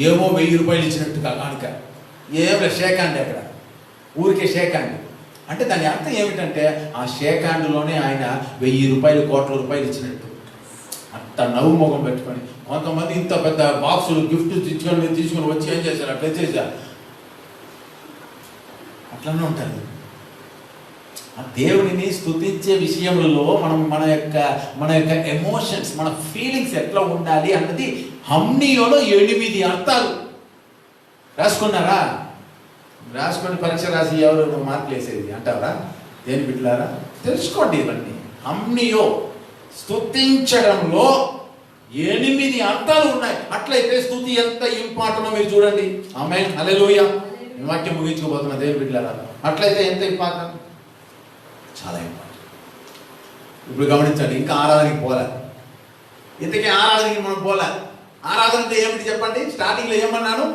ఏమో 1000 రూపాయలు ఇచ్చినట్టుగా కానుక, ఏమో షేక్ హ్యాండ్, అక్కడ ఊరికే షేక్ హ్యాండ్. అంటే దాని అర్థం ఏమిటంటే ఆ షేక్ హ్యాండ్లోనే ఆయన 1000 రూపాయలు, కోట్ల రూపాయలు ఇచ్చినట్టు. అంత నవ్వు ముఖం పెట్టుకొని కొంతమంది ఇంత పెద్ద బాక్సులు గిఫ్ట్ తీసుకొని వచ్చి ఏం చేశారు? అట్లా చేశారు. అట్లనే ఉంటుంది. ఆ దేవుడిని స్తుతించే విషయంలో మన యొక్క ఎమోషన్స్, మన ఫీలింగ్స్ ఎట్లా ఉండాలి అన్నది హమ్నియోలో 8 అర్థాలు రాసుకున్నారా? రాసుకొని పరీక్ష రాసి ఎవరు మార్కులు వేసేది అంటారా? దేని బిడ్డలారా, తెలుసుకోండి ఇవన్నీ. హమ్నియో స్తుతించడంలో 8 అర్థాలు ఉన్నాయి. అట్లయితే స్తుతి ఎంత ఇంపార్టెంటో మీరు చూడండి. ఆమేన్, హల్లెలూయా. ఈ వాక్యం ముగించుకోబోతున్నా దేవుని బిడ్డలారా. అట్లయితే ఎంత ఇంపార్టెంట్? చాలా ఇంపార్టెంట్. ఇప్పుడు గమనించండి, ఇంకా ఆరాధనకి పోలే. ఇంతకీ ఆరాధనకి మనం పోలే. ఆరాధన అంటే ఏమిటి చెప్పండి? స్టార్టింగ్ లో ఏమన్నాను?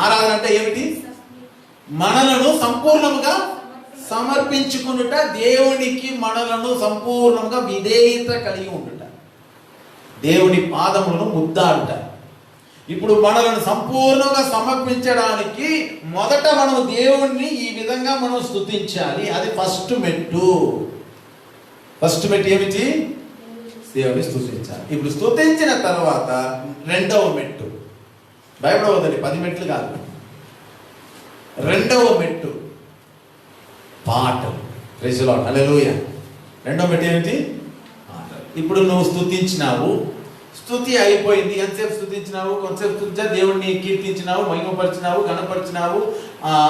ఆరాధన అంటే ఏమిటి? మనలను సంపూర్ణముగా సమర్పించుకునుట, దేవునికి మనలను సంపూర్ణంగా విధేయత కలిగి ఉండుట, దేవుని పాదములను ముద్దాడుట. ఇప్పుడు మనలను సంపూర్ణంగా సమర్పించడానికి మొదట మనం దేవుణ్ణి ఈ విధంగా మనం స్తుతించాలి. అది ఫస్ట్ మెట్టు. ఫస్ట్ మెట్టు ఏమిటి? దేవుని స్తుతించాలి. ఇప్పుడు స్తుతించిన తర్వాత రెండవ మెట్టు, భయపడవద్దండి, 10 మెట్లు కాదు, రెండవ మెట్టు పాటలు. ప్రైజ్ ది లార్డ్, హల్లెలూయా. రెండవ మెట్టు ఏమిటి? పాటలు. ఇప్పుడు నువ్వు స్తుతించినావు, స్తుతి అయిపోయింది. ఎంతసేపు స్తుతించినావు? కొంతసేపు స్తుతించా, దేవుడిని కీర్తించినావు, మహిమపరిచినావు, గణపరిచినావు,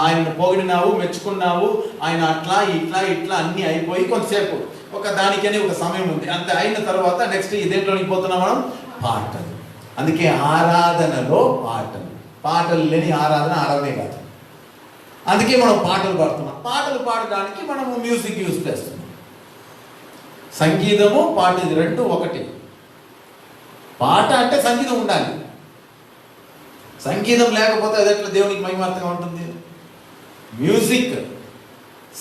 ఆయనను పొగిడినావు, మెచ్చుకున్నావు, ఆయన అట్లా ఇట్లా ఇట్లా అన్నీ అయిపోయి కొంతసేపు ఒక దానికని ఒక సమయం ఉంది. అంత అయిన తర్వాత నెక్స్ట్ ఇదేంట్లోనికి పోతున్నాం మనం? పాటలు. అందుకే ఆరాధనలో పాటలు. పాటలు లేని ఆరాధనే కాదు. అందుకే మనం పాటలు పాడుతున్నాం. పాటలు పాడడానికి మనము మ్యూజిక్ యూజ్ చేస్తున్నాం. సంగీతము పాట ఇది రెండు ఒకటి. పాట అంటే సంగీతం ఉండాలి. సంగీతం లేకపోతే అది ఎట్లా దేవునికి మహిమార్థంగా ఉంటుంది? మ్యూజిక్,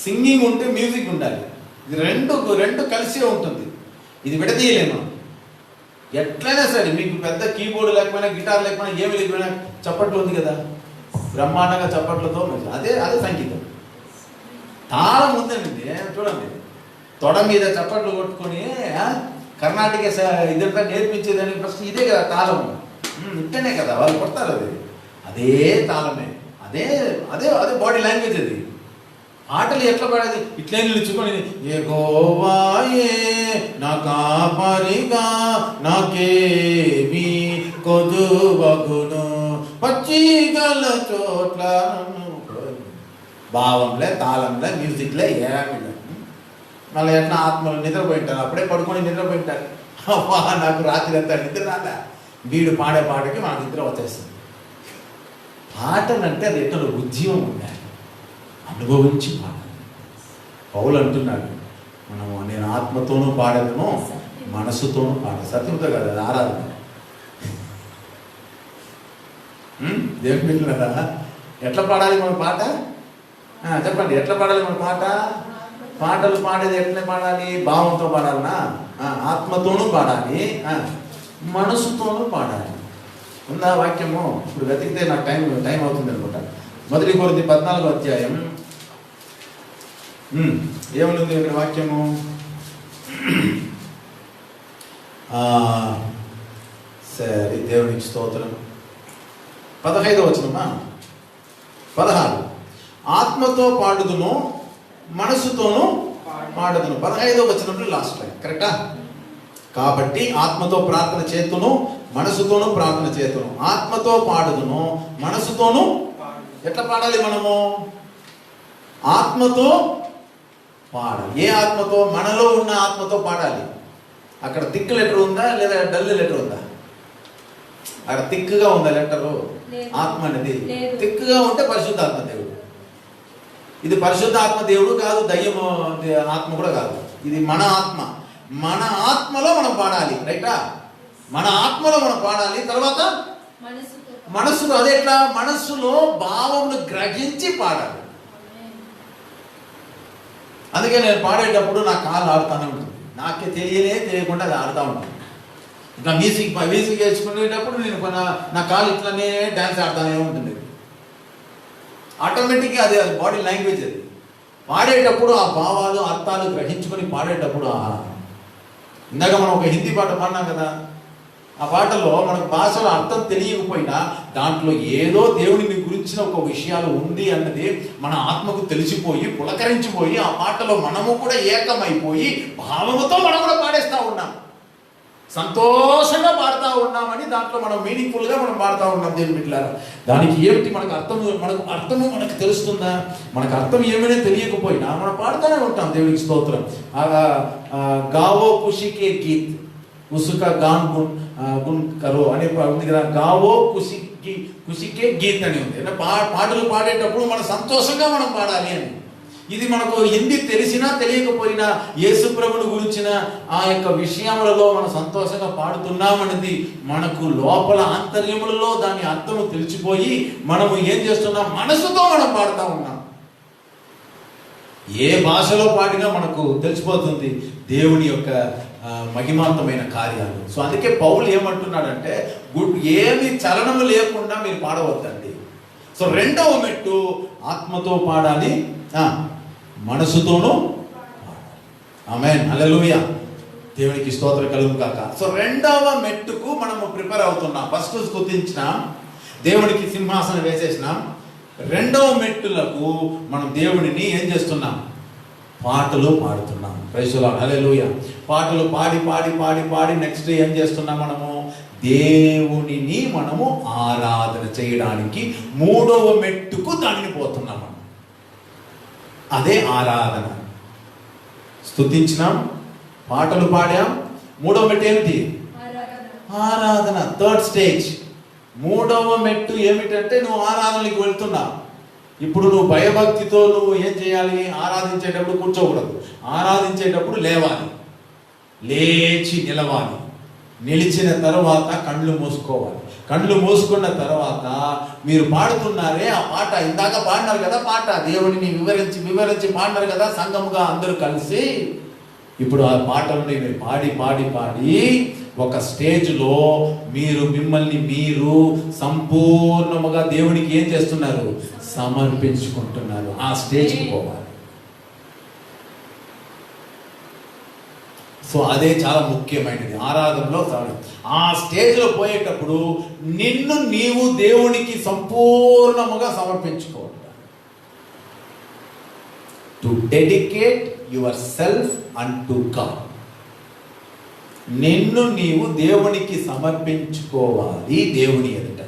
సింగింగ్ ఉంటే మ్యూజిక్ ఉండాలి. ఇది రెండు కలిసే ఉంటుంది. ఇది విడదీయలేము. ఎట్లయినా సరే మీకు పెద్ద కీబోర్డు లేకపోయినా, గిటార్ లేకపోయినా, ఏమి లేకపోయినా చప్పట్లు ఉంది కదా, బ్రహ్మాండంగా చప్పట్లతో అదే సంగీతం. తాళం ఉందండి. చూడండి, తొడ మీద చప్పట్లు కొట్టుకొని కర్ణాటక ఇదంతా నేర్పించేదానికి ఫస్ట్ ఇదే కదా తాళము. ఇంటనే కదా వాళ్ళు కొడతారు. అదే తాళమే, అదే అదే అదే బాడీ లాంగ్వేజ్. అది పాటలు ఎట్లా పాడేది? ఇట్లే నిలుచుకొని యెహోవాయే నా కాపరిగా నాకేమీ కొదువగును పచ్చిగల చోట్ల, భావంలే, తాళంలే, మ్యూజిక్లే ఏమి. మళ్ళీ ఎట్లా ఆత్మలు నిద్రపోయింటారు, అప్పుడే పడుకొని నిద్రపోయింటారు. నాకు రాత్రి అంతా నిద్ర రాదా? వీడు పాడే పాటకి మన నిద్ర వచ్చేస్తుంది. పాటలంటే అది ఎట్లా ఉద్యమం ఉండాలి, అనుభవించి పాడాలి. పౌలు అంటున్నాడు, నేను ఆత్మతోనూ పాడేదను, మనసుతోనూ పాడాలి. సత్యంతో కదా, అది ఆరాధన. దేవుని పిల్లరా, ఎట్లా పాడాలి మన పాట? చెప్పండి, ఎట్లా పాడాలి మన పాట? పాటలు పాడేది ఎట్లా పాడాలి? భావంతో పాడాలనా? ఆత్మతోనూ పాడాలి, మనసుతోనూ పాడాలి. ఉందా వాక్యము? ఇప్పుడు వెతికితే నాకు టైం అవుతుంది అనుకుంటా. 1 కొరింథీ 14వ అధ్యాయం ఏమనుంది ఇక్కడ వాక్యము? సరే, దేవునికి స్తోత్రం. 15వ వచనమా? 16. ఆత్మతో పాడుదును, మనసుతోనూ పాడుదును. 15వ వచనంలో లాస్ట్ లైన్ కరెక్టా? కాబట్టి ఆత్మతో ప్రార్థన చేతును, మనసుతోనూ ప్రార్థన చేతును. ఆత్మతో పాడుదును, మనసుతోనూ. ఎట్లా పాడాలి మనము? ఆత్మతో పాడాలి. ఏ ఆత్మతో? మనలో ఉన్న ఆత్మతో పాడాలి. అక్కడ థిక్ లెటర్ ఉందా లేదా డల్ లెటర్ ఉందా? అక్కడ థిక్గా ఉందా లెటరు? ఆత్మ అనేది థిక్గా ఉంటే పరిశుద్ధాత్మ దేవుడు. ఇది పరిశుద్ధాత్మ దేవుడు కాదు, దయ్యం ఆత్మ కూడా కాదు. ఇది మన ఆత్మ. మన ఆత్మలో మనం పాడాలి, రైటా? మన ఆత్మలో మనం పాడాలి. తర్వాత మనసులో, అదే ఎట్లా? మనస్సులో భావమును గ్రహించి పాడాలి. అందుకే నేను పాడేటప్పుడు నా కాళ్ళు ఆడుతూనే ఉంటుంది. నాకే తెలియకుండా అది ఆడుతూ ఉంటుంది. ఇంకా మ్యూజిక్ వేసుకునేటప్పుడు నేను నా కాళ్ళు ఇట్లానే డ్యాన్స్ ఆడుతూనే ఉంటుంది. ఆటోమేటిక్గా అది బాడీ లాంగ్వేజ్. అది పాడేటప్పుడు ఆ భావాలు, అర్థాలు గ్రహించుకొని పాడేటప్పుడు ఇందాక మనం ఒక హిందీ పాట పాడినాం కదా, ఆ పాటలో మనకు భాషలో అర్థం తెలియకపోయినా దాంట్లో ఏదో దేవుడిని గురించిన ఒక విషయాలు ఉంది అన్నది మన ఆత్మకు తెలిసిపోయి పులకరించిపోయి ఆ పాటలో మనము కూడా ఏకమైపోయి భావముతో మనం కూడా పాడేస్తూ ఉన్నాం, సంతోషంగా పాడుతూ ఉన్నామని దాంట్లో మనం మీనింగ్ఫుల్గా మనం పాడుతూ ఉన్నాం. దేవుని బిడ్డలారా, దానికి ఏమిటి మనకు అర్థము తెలుస్తుందా? మనకు అర్థం ఏమైనా తెలియకపోయినా మనం పాడుతూనే ఉంటాం. దేవునికి స్తోత్రం. గావో ఖుషికే గీత్ ఉసుక గాన్ గున్ కరో అనే ఉంది కదా. గావో ఖుషికే గీత్ అని ఉంది. పాటలు పాడేటప్పుడు మనం సంతోషంగా మనం పాడాలి అని. ఇది మనకు హిందీ తెలిసినా తెలియకపోయినా యేసు ప్రభువుని గురించిన ఆ యొక్క విషయములలో మనం సంతోషంగా పాడుతున్నామనేది మనకు లోపల ఆంతర్యములలో దాని అర్థము తెలిసిపోయి మనము ఏం చేస్తున్నాం, మనసుతో మనం పాడుతూ ఉన్నాం. ఏ భాషలో పాడినా మనకు తెలిసిపోతుంది దేవుని యొక్క మహిమాంతమైన కార్యాలు. సో అందుకే పౌలు ఏమంటున్నాడంటే ఏమి చలనము లేకుండా మీరు పాడవద్దండి. సో రెండవ మెట్టు ఆత్మతో పాడాలి, మనసుతోనూ పాడాలి. ఆమేన్, హల్లెలూయా, దేవునికి స్తోత్రం కలుగును గాక. సో రెండవ మెట్టుకు మనము ప్రిపేర్ అవుతున్నాం. ఫస్ట్ స్తుతించినాం, దేవునికి సింహాసనం వేసేసినాం. రెండవ మెట్టులకు మనం దేవుడిని ఏం చేస్తున్నాం, పాటలు పాడుతున్నాం. ప్రైజ్ ది లార్డ్, హల్లెలూయా. పాటలు పాడి పాడి పాడి పాడి నెక్స్ట్ ఏం చేస్తున్నాం, మనము దేవునిని మనము ఆరాధన చేయడానికి మూడవ మెట్టుకు దానిని పోతున్నాం. అదే ఆరాధన. స్తుతించినాం, పాటలు పాడాం, మూడవ మెట్టు ఏమిటి, ఆరాధన. థర్డ్ స్టేజ్, మూడవ మెట్టు ఏమిటంటే నువ్వు ఆరాధనకి వెళ్తున్నావు. ఇప్పుడు నువ్వు భయభక్తితో నువ్వు ఏం చేయాలి, ఆరాధించేటప్పుడు కూర్చోకూడదు, ఆరాధించేటప్పుడు లేవాలి, లేచి నిలవాలి. నిలిచిన తర్వాత కళ్ళు మూసుకోవాలి. కళ్ళు మూసుకున్న తర్వాత మీరు పాడుతున్నారే ఆ పాట, ఇందాక పాడినారు కదా పాట, దేవుడిని వివరించి వివరించి పాడినారు కదా సంఘముగా అందరూ కలిసి. ఇప్పుడు ఆ పాటలను మీరు పాడి పాడి పాడి ఒక స్టేజ్లో మీరు మిమ్మల్ని మీరు సంపూర్ణముగా దేవునికి ఏం చేస్తున్నారు, సమర్పించుకుంటున్నారు. ఆ స్టేజ్కి పోవాలి. సో అదే చాలా ముఖ్యమైనది ఆరాధనలో. ఆ స్టేజ్లో పోయేటప్పుడు నిన్ను నీవు దేవునికి సంపూర్ణముగా సమర్పించుకోవాలి. To dedicate your self unto God. నిన్ను నీవు దేవునికి సమర్పించుకోవాలి. దేవుని ఎదుట,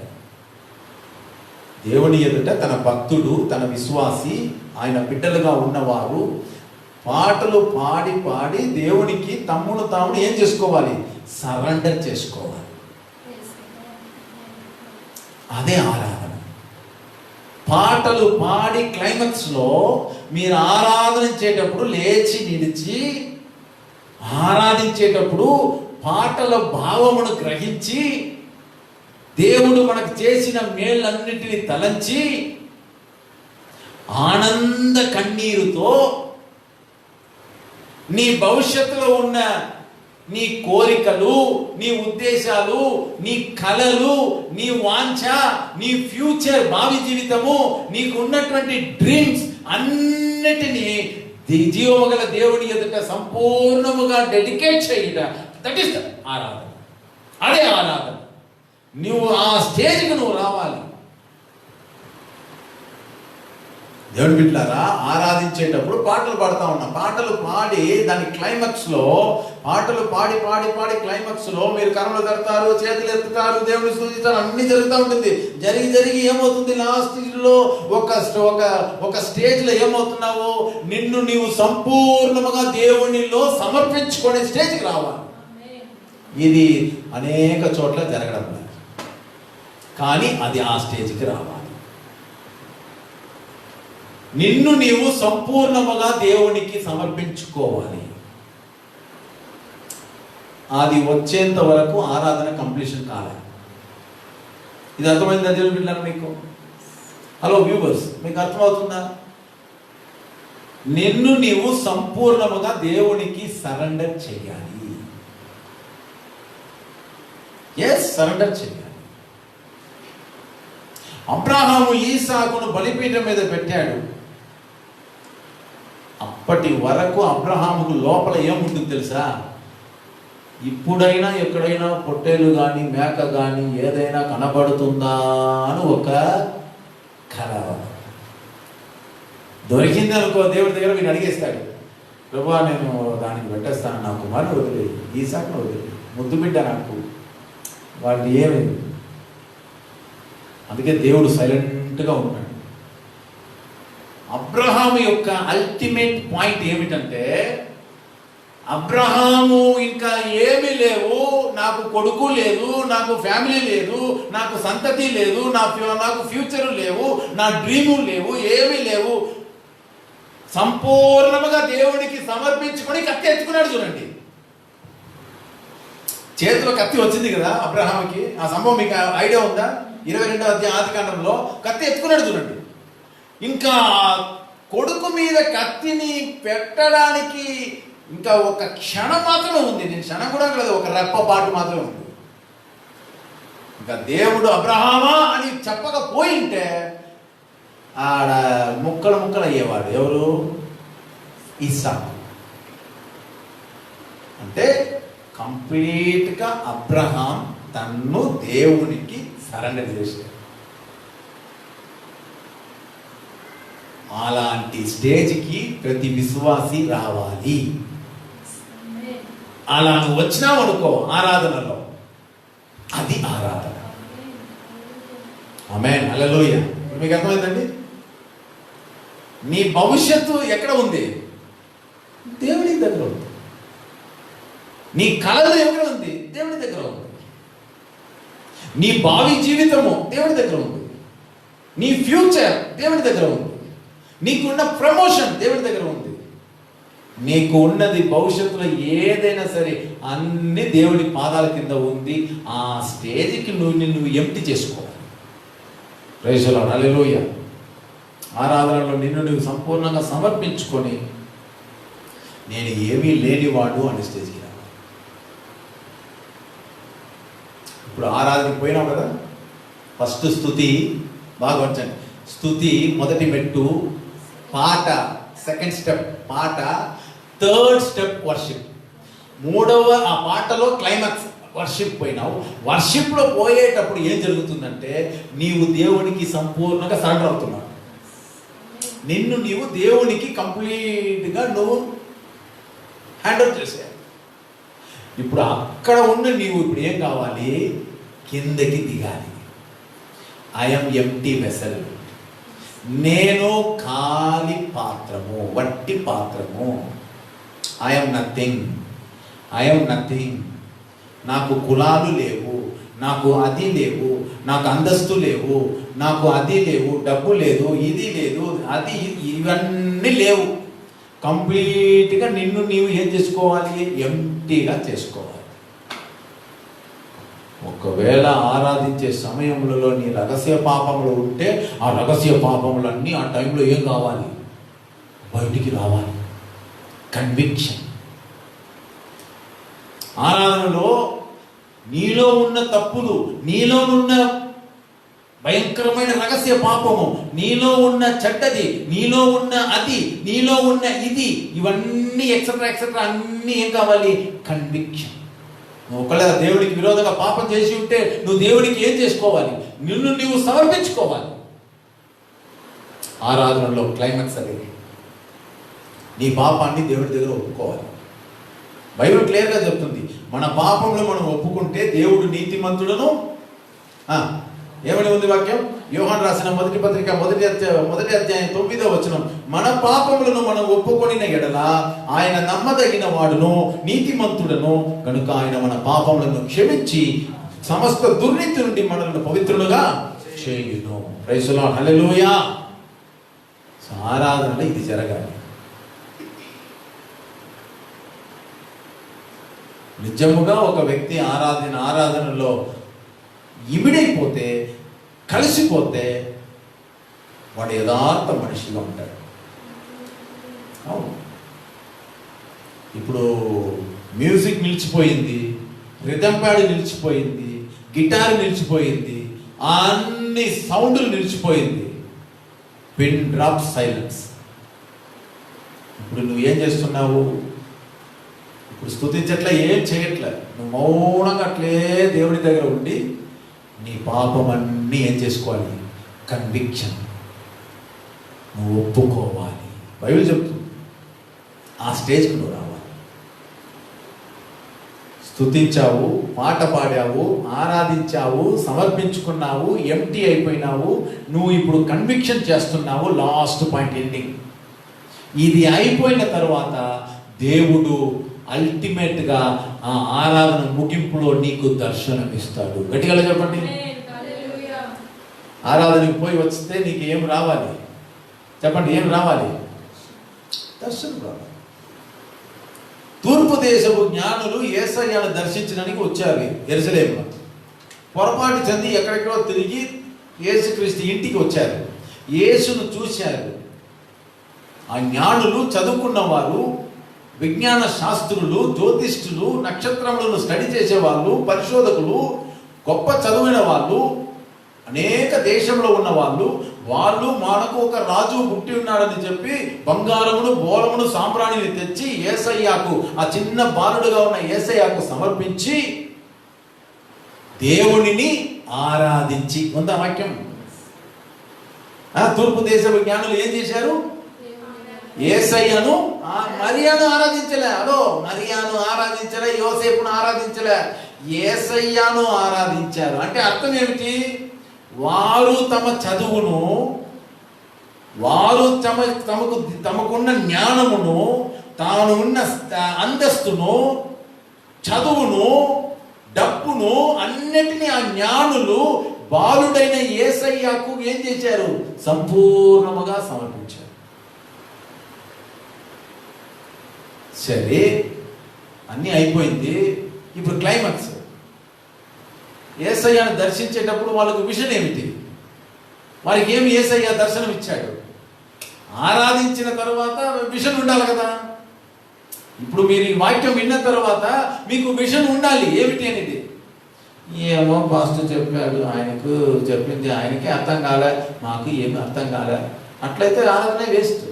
దేవుని ఎదుట తన భక్తుడు, తన విశ్వాసి, ఆయన బిడ్డలుగా ఉన్నవారు పాటలు పాడి పాడి దేవునికి తమ్మును తామును ఏం చేసుకోవాలి, సరెండర్ చేసుకోవాలి. అదే ఆరాధన. పాటలు పాడి క్లైమాక్స్లో మీరు ఆరాధించేటప్పుడు లేచి నిలిచి ఆరాధించేటప్పుడు పాటల భావమును గ్రహించి దేవుడు మనకు చేసిన మేళ్ళన్నిటిని తలంచి ఆనంద కన్నీరుతో నీ భవిష్యత్తులో ఉన్న నీ కోరికలు, నీ ఉద్దేశాలు, నీ కలలు, నీ వాంఛ, నీ ఫ్యూచర్ భావి జీవితము, నీకు ఉన్నటువంటి డ్రీమ్స్ అన్నిటినీ జీవముగల దేవుని ఎదుట సంపూర్ణముగా డెడికేట్ చేయుట, దట్ ఈస్ ఆరాధన. అదే ఆరాధన. నువ్వు ఆ స్టేజ్కి నువ్వు రావాలి. దేవుని బిడ్డలారా, ఆరాధించేటప్పుడు పాటలు పాడుతూ ఉన్నాం. పాటలు పాడి దాని క్లైమాక్స్లో పాటలు పాడి పాడి పాడి క్లైమాక్స్లో మీరు కర్మలు కడతారు, చేతులు ఎత్తుతారు, దేవుని స్తుతిస్తారు, అన్ని జరుగుతూ ఉంటుంది. జరిగి జరిగి ఏమవుతుంది, లాస్ట్లో ఒక స్టేజ్లో ఏమవుతున్నావు, నిన్ను నీవు సంపూర్ణముగా దేవునిలో సమర్పించుకునే స్టేజ్కి రావాలి. ఇది అనేక చోట్ల జరగడం లేదు, కానీ అది ఆ స్టేజ్కి రావాలి. నిన్ను నీవు సంపూర్ణముగా దేవునికి సమర్పించుకోవాలి. అది వచ్చేంత వరకు ఆరాధన కంప్లీషన్ కాలేదు. ఇది అర్థమైందా దేవుని బిడ్డలారా మీకు? హలో వ్యూవర్స్, మీకు అర్థమవుతుందా? నిన్ను నీవు సంపూర్ణముగా దేవునికి సరెండర్ చేయాలి. సరెండర్ చేయాలి. అబ్రహాము ఈసాకును బలిపీఠం మీద పెట్టాడు. అప్పటి వరకు అబ్రహాముకు లోపల ఏముంటుంది తెలుసా? ఇప్పుడైనా ఎక్కడైనా పొట్టేలు కానీ మేక కానీ ఏదైనా కనబడుతుందా అని ఒక కలవ. దొరికింది అనుకో, దేవుడి దగ్గర మీరు అడిగేస్తాడు, ప్రభువా నేను దానికి పెట్టేస్తాను, నా కుమారుని వదిలే, ఈసాకును వదిలే, ముద్దు బిడ్డ నాకు, వాళ్ళు ఏమి. అందుకే దేవుడు సైలెంట్గా ఉన్నాడు. అబ్రహాము యొక్క అల్టిమేట్ పాయింట్ ఏమిటంటే, అబ్రహాము ఇంకా ఏమీ లేవు, నాకు కొడుకు లేదు, నాకు ఫ్యామిలీ లేదు, నాకు సంతతి లేదు, నాకు ఫ్యూచర్ లేవు, నా డ్రీము లేవు, ఏమీ లేవు. సంపూర్ణముగా దేవునికి సమర్పించుకొని కత్తి ఎత్తుకున్నాడు. చూడండి, చేతిలో కత్తి వచ్చింది కదా అబ్రహాముకి. ఆ సంభవం మీకు ఐడియా ఉందా? 22వ అధ్యాయం ఆదికాండంలో కత్తి ఎత్తుకున్నాడు. చూడండి, ఇంకా కొడుకు మీద కత్తిని పెట్టడానికి ఇంకా ఒక క్షణం మాత్రమే ఉంది. నేను క్షణం కూడా లేదు, ఒక రెప్పపాటు మాత్రమే ఉంది. ఇంకా దేవుడు అబ్రహామా అని చెప్పకపోయింటే ఆడ ముక్కలు ముక్కలు అయ్యేవాడు. ఎవరు? ఇస్సాకు. అంటే కంప్లీట్గా అబ్రహాం తన్ను దేవునికి సరెండర్ చేశాడు. అలాంటి స్టేజ్కి ప్రతి విశ్వాసి రావాలి. అలా నువ్వు వచ్చినావు అనుకో ఆరాధనలో, అది ఆరాధన. ఆమేన్, హల్లెలూయా. మీకు అర్థమైందండి? నీ భవిష్యత్తు ఎక్కడ ఉంది? దేవుని దగ్గర ఉంది. నీ కళలు ఎక్కడ ఉంది? దేవుని దగ్గర ఉంది. నీ భావి జీవితము దేవుని దగ్గర ఉంది. నీ ఫ్యూచర్ దేవుని దగ్గర ఉంది. నీకున్న ప్రమోషన్ దేవుని దగ్గర ఉంది. నీకు ఉన్నది భవిష్యత్తులో ఏదైనా సరే అన్ని దేవుడి పాదాల కింద ఉంది. ఆ స్టేజ్కి నువ్వు ఎంప్టీ చేసుకోవాలి. ప్రైజ్ ది లార్డ్, హల్లెలూయా. ఆరాధనలో నిన్ను నువ్వు సంపూర్ణంగా సమర్పించుకొని నేను ఏమీ లేనివాడు అనే స్టేజ్కి రావాలి. ఇప్పుడు ఆరాధనకి పోయినావు కదా, ఫస్ట్ స్థుతి బాగా వచ్చండి. స్థుతి మొదటి మెట్టు, పాట సెకండ్ స్టెప్, పాట థర్డ్ స్టెప్ వర్షిప్. మూడవ ఆ పాటలో క్లైమాక్స్ వర్షిప్ పోయినావు. వర్షిప్లో పోయేటప్పుడు ఏం జరుగుతుందంటే నీవు దేవునికి సంపూర్ణంగా సరెండర్ అవుతున్నావు. నిన్ను నీవు దేవునికి కంప్లీట్గా నువ్వు హ్యాండ్ ఓవర్ చేసేయాలి. ఇప్పుడు అక్కడ ఉన్న నీవు ఇప్పుడు ఏం కావాలి? కిందకి దిగాలి. I'm empty vessel. నేను ఖాళీ పాత్రము, వట్టి పాత్రము. I'm nothing, I'm nothing. నాకు కులాలు లేవు, నాకు అది లేవు, నాకు అంతస్తు లేవు, నాకు అది లేవు, డబ్బు లేదు, ఇది లేదు, అది ఇవన్నీ లేవు. కంప్లీట్గా నిన్ను నీవు ఏం చేసుకోవాలి? ఎంప్టీగా చేసుకోవాలి. ఒకవేళ ఆరాధించే సమయంలో నీ రహస్య పాపములు ఉంటే ఆ రహస్య పాపములన్నీ ఆ టైంలో ఏం కావాలి? బయటికి రావాలి. కన్విక్షన్. ఆరాధనలో నీలో ఉన్న తప్పులు, నీలో ఉన్న భయంకరమైన రహస్య పాపము, నీలో ఉన్న చెడ్డది, నీలో ఉన్న అది, నీలో ఉన్న ఇది, ఇవన్నీ ఎక్సెట్రా ఎక్సెట్రా అన్నీ ఏం కావాలి? కన్విక్షన్. నువ్వు ఒకవేళ దేవుడికి విరోధంగా పాపం చేసి ఉంటే నువ్వు దేవుడికి ఏం చేసుకోవాలి? నిన్ను నీవు సమర్పించుకోవాలి. ఆరాధనలో క్లైమాక్స్ అనేది నీ పాపాన్ని దేవుడి దగ్గర ఒప్పుకోవాలి. బైబిల్ క్లియర్గా చెప్తుంది, మన పాపంలో మనం ఒప్పుకుంటే దేవుడు నీతిమంతుడను. ఏమని ఉంది వాక్యం? యోహాను రాసిన మొదటి పత్రిక మొదటి అధ్యాయం 9వ వచనం, మన పాపములను మనం ఒప్పుకొనిన ఎడల ఆయన నమ్మదగిన వాడును నీతిమంతుడను కనుక ఆయన మన పాపములను క్షమించి సమస్త దుర్నీతి నుండి మనల్ని పవిత్రులుగా చేయును. ప్రైజ్ ది లార్డ్, హల్లెలూయా. ఆరాధనలో ఇది జరగాలి. నిజముగా ఒక వ్యక్తి ఆరాధనలో ఇమిడైపోతే, కలిసిపోతే వాడు యథార్థ మనిషిగా ఉంటాడు. అవును, ఇప్పుడు మ్యూజిక్ నిలిచిపోయింది, రిథమ్ ప్యాడ్ నిలిచిపోయింది, గిటార్ నిలిచిపోయింది, అన్ని సౌండ్లు నిలిచిపోయింది. Pin drop silence. ఇప్పుడు నువ్వు ఏం చేస్తున్నావు? ఇప్పుడు స్తుతించట్లే, ఏం చేయట్లే, నువ్వు మౌనంగా అట్లే దేవుడి దగ్గర ఉండి నీ పాపం అన్నీ ఏం చేసుకోవాలి? కన్విక్షన్. నువ్వు ఒప్పుకోవాలి. బైబిల్ చెప్తుంది ఆ స్టేజ్కి నువ్వు రావాలి. స్తుతించావు, పాట పాడావు, ఆరాధించావు, సమర్పించుకున్నావు, ఎంప్టీ అయిపోయినావు. నువ్వు ఇప్పుడు కన్విక్షన్ చేస్తున్నావు. Last point, ending. ఇది అయిపోయిన తర్వాత దేవుడు అల్టిమేట్గా ఆ ఆరాధన ముగింపులో నీకు దర్శనం ఇస్తాడు. గట్టిగా చెప్పండి. ఆరాధనకి పోయి వస్తే నీకు ఏం రావాలి? చెప్పండి, ఏం రావాలి? దర్శనం రావాలి. తూర్పు దేశపు జ్ఞానులు యేసయ్యను దర్శించడానికి వచ్చారు యెరూషలేములో. పొరపాటు చెంది ఎక్కడెక్కడో తిరిగి యేసుక్రీస్తు ఇంటికి వచ్చారు. యేసును చూశారు. ఆ జ్ఞానులు చదువుకున్నవారు, విజ్ఞాన శాస్త్రులు, జ్యోతిష్ఠులు, నక్షత్రములను స్టడీ చేసేవాళ్ళు, పరిశోధకులు, గొప్ప చదివిన వాళ్ళు, అనేక దేశంలో ఉన్న వాళ్ళు మనకు ఒక రాజు పుట్టి ఉన్నాడని చెప్పి బంగారమును, బోలమును, సాంబ్రాణిని తెచ్చి యేసయ్యకు, ఆ చిన్న బాలుడుగా ఉన్న యేసయ్యకు సమర్పించి దేవునిని ఆరాధించి ఉందా వాక్యం. తూర్పు దేశ జ్ఞానులు ఏం చేశారు? యేసయ్యను, మరియను ఆరాధించలే. మరియను ఆరాధించలే, యోసేపును ఆరాధించలే, యేసయ్యను ఆరాధించారు. అంటే అర్థం ఏమిటి? వారు తమ చదువును, వారు తమకున్న జ్ఞానమును, తాను ఉన్న అంతస్తును, చదువును, డబ్బును అన్నిటినీ ఆ జ్ఞానులు బాలుడైన యేసయ్యకు ఏం చేశారు? సంపూర్ణముగా సమర్పించారు. సరే, అన్నీ అయిపోయింది. ఇప్పుడు క్లైమాక్స్. యేసయ్యను దర్శించేటప్పుడు వాళ్ళకు విజన్ ఏమిటి? వారికి ఏమి యేసయ్య దర్శనం ఇచ్చాడు? ఆరాధించిన తర్వాత విజన్ ఉండాలి కదా. ఇప్పుడు మీరు ఈ వాక్యం విన్న తర్వాత మీకు విజన్ ఉండాలి. ఏమిటి అనేది? ఏమో పాస్టర్ చెప్పాడు, ఆయనకు చెప్పింది ఆయనకే అర్థం కాలే, మాకు ఏమి అర్థం కాలే. అట్లయితే ఆరాధన వేస్ట్.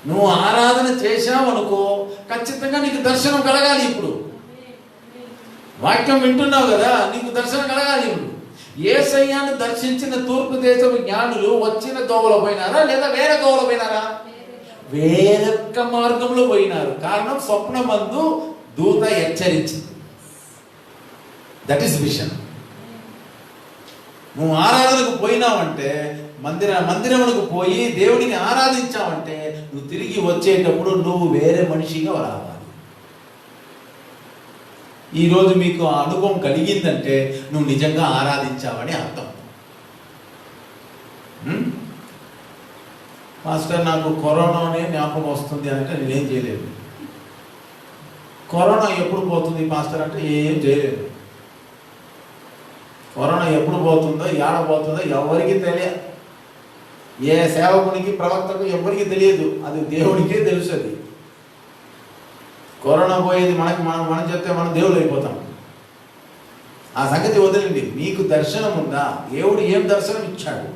నువ్వు ఆరాధన చేశావు అనుకో, ఖచ్చితంగా నీకు దర్శనం కలగాలి. ఇప్పుడు వాక్యం వింటున్నావు కదా, నీకు దర్శనం కలగాలి. ఇప్పుడు యేసయ్యను దర్శించిన తూర్పు దేశపు జ్ఞానులు వచ్చిన దోవలో పోయినారా లేదా వేరే దోవలో పోయినారా? వేరొక్క మార్గంలో పోయినారు. కారణం, స్వప్నమందు దూత హెచ్చరించింది. That is vision. నువ్వు ఆరాధనకు పోయినావంటే, మందిరమునకు పోయి దేవుడిని ఆరాధించావంటే, నువ్వు తిరిగి వచ్చేటప్పుడు నువ్వు వేరే మనిషిగా రావాలి. ఈరోజు మీకు ఆ అనుభవం కలిగిందంటే నువ్వు నిజంగా ఆరాధించావని అర్థం. మాస్టర్, నాకు కరోనానే జ్ఞాపకం వస్తుంది అంటే నేనేం చేయలేదు. కరోనా ఎప్పుడు పోతుంది మాస్టర్ అంటే ఏం చేయలేదు. కరోనా ఎప్పుడు పోతుందో, ఏడ పోతుందో ఎవరికి తెలియదు. ఏ సేవకునికి, ప్రవక్తకు ఎవరికి తెలియదు. అది దేవుడికే తెలుసు. అది కరోనా పోయేది మనం చెప్తే మనం దేవుడు అయిపోతాం. ఆ సంగతి వదిలింది. మీకు దర్శనం ఉందా? దేవుడు ఏం దర్శనం ఇచ్చాడు?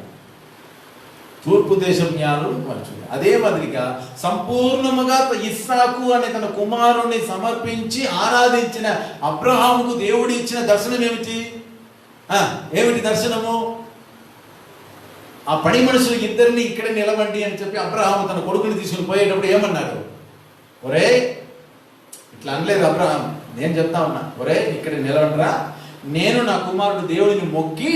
తూర్పు దేశం జ్ఞానులు మర్చిపోయి. అదే మాదిరిగా సంపూర్ణముగా ఇస్సాకు అనే తన కుమారుణ్ణి సమర్పించి ఆరాధించిన అబ్రహాముకు దేవుడు ఇచ్చిన దర్శనం ఏమిటి? ఏమిటి దర్శనము? ఆ పని మనుషులు ఇద్దరిని ఇక్కడే నిలవండి అని చెప్పి అబ్రహాము తన కొడుకుని తీసుకుని పోయేటప్పుడు ఏమన్నాడు? ఒరే, ఇట్లా అనలేదు అబ్రహాం, నేను చెప్తా ఉన్నా, ఒరే ఇక్కడ నిలవండిరా, నేను నా కుమారుడు దేవుడిని మొక్కి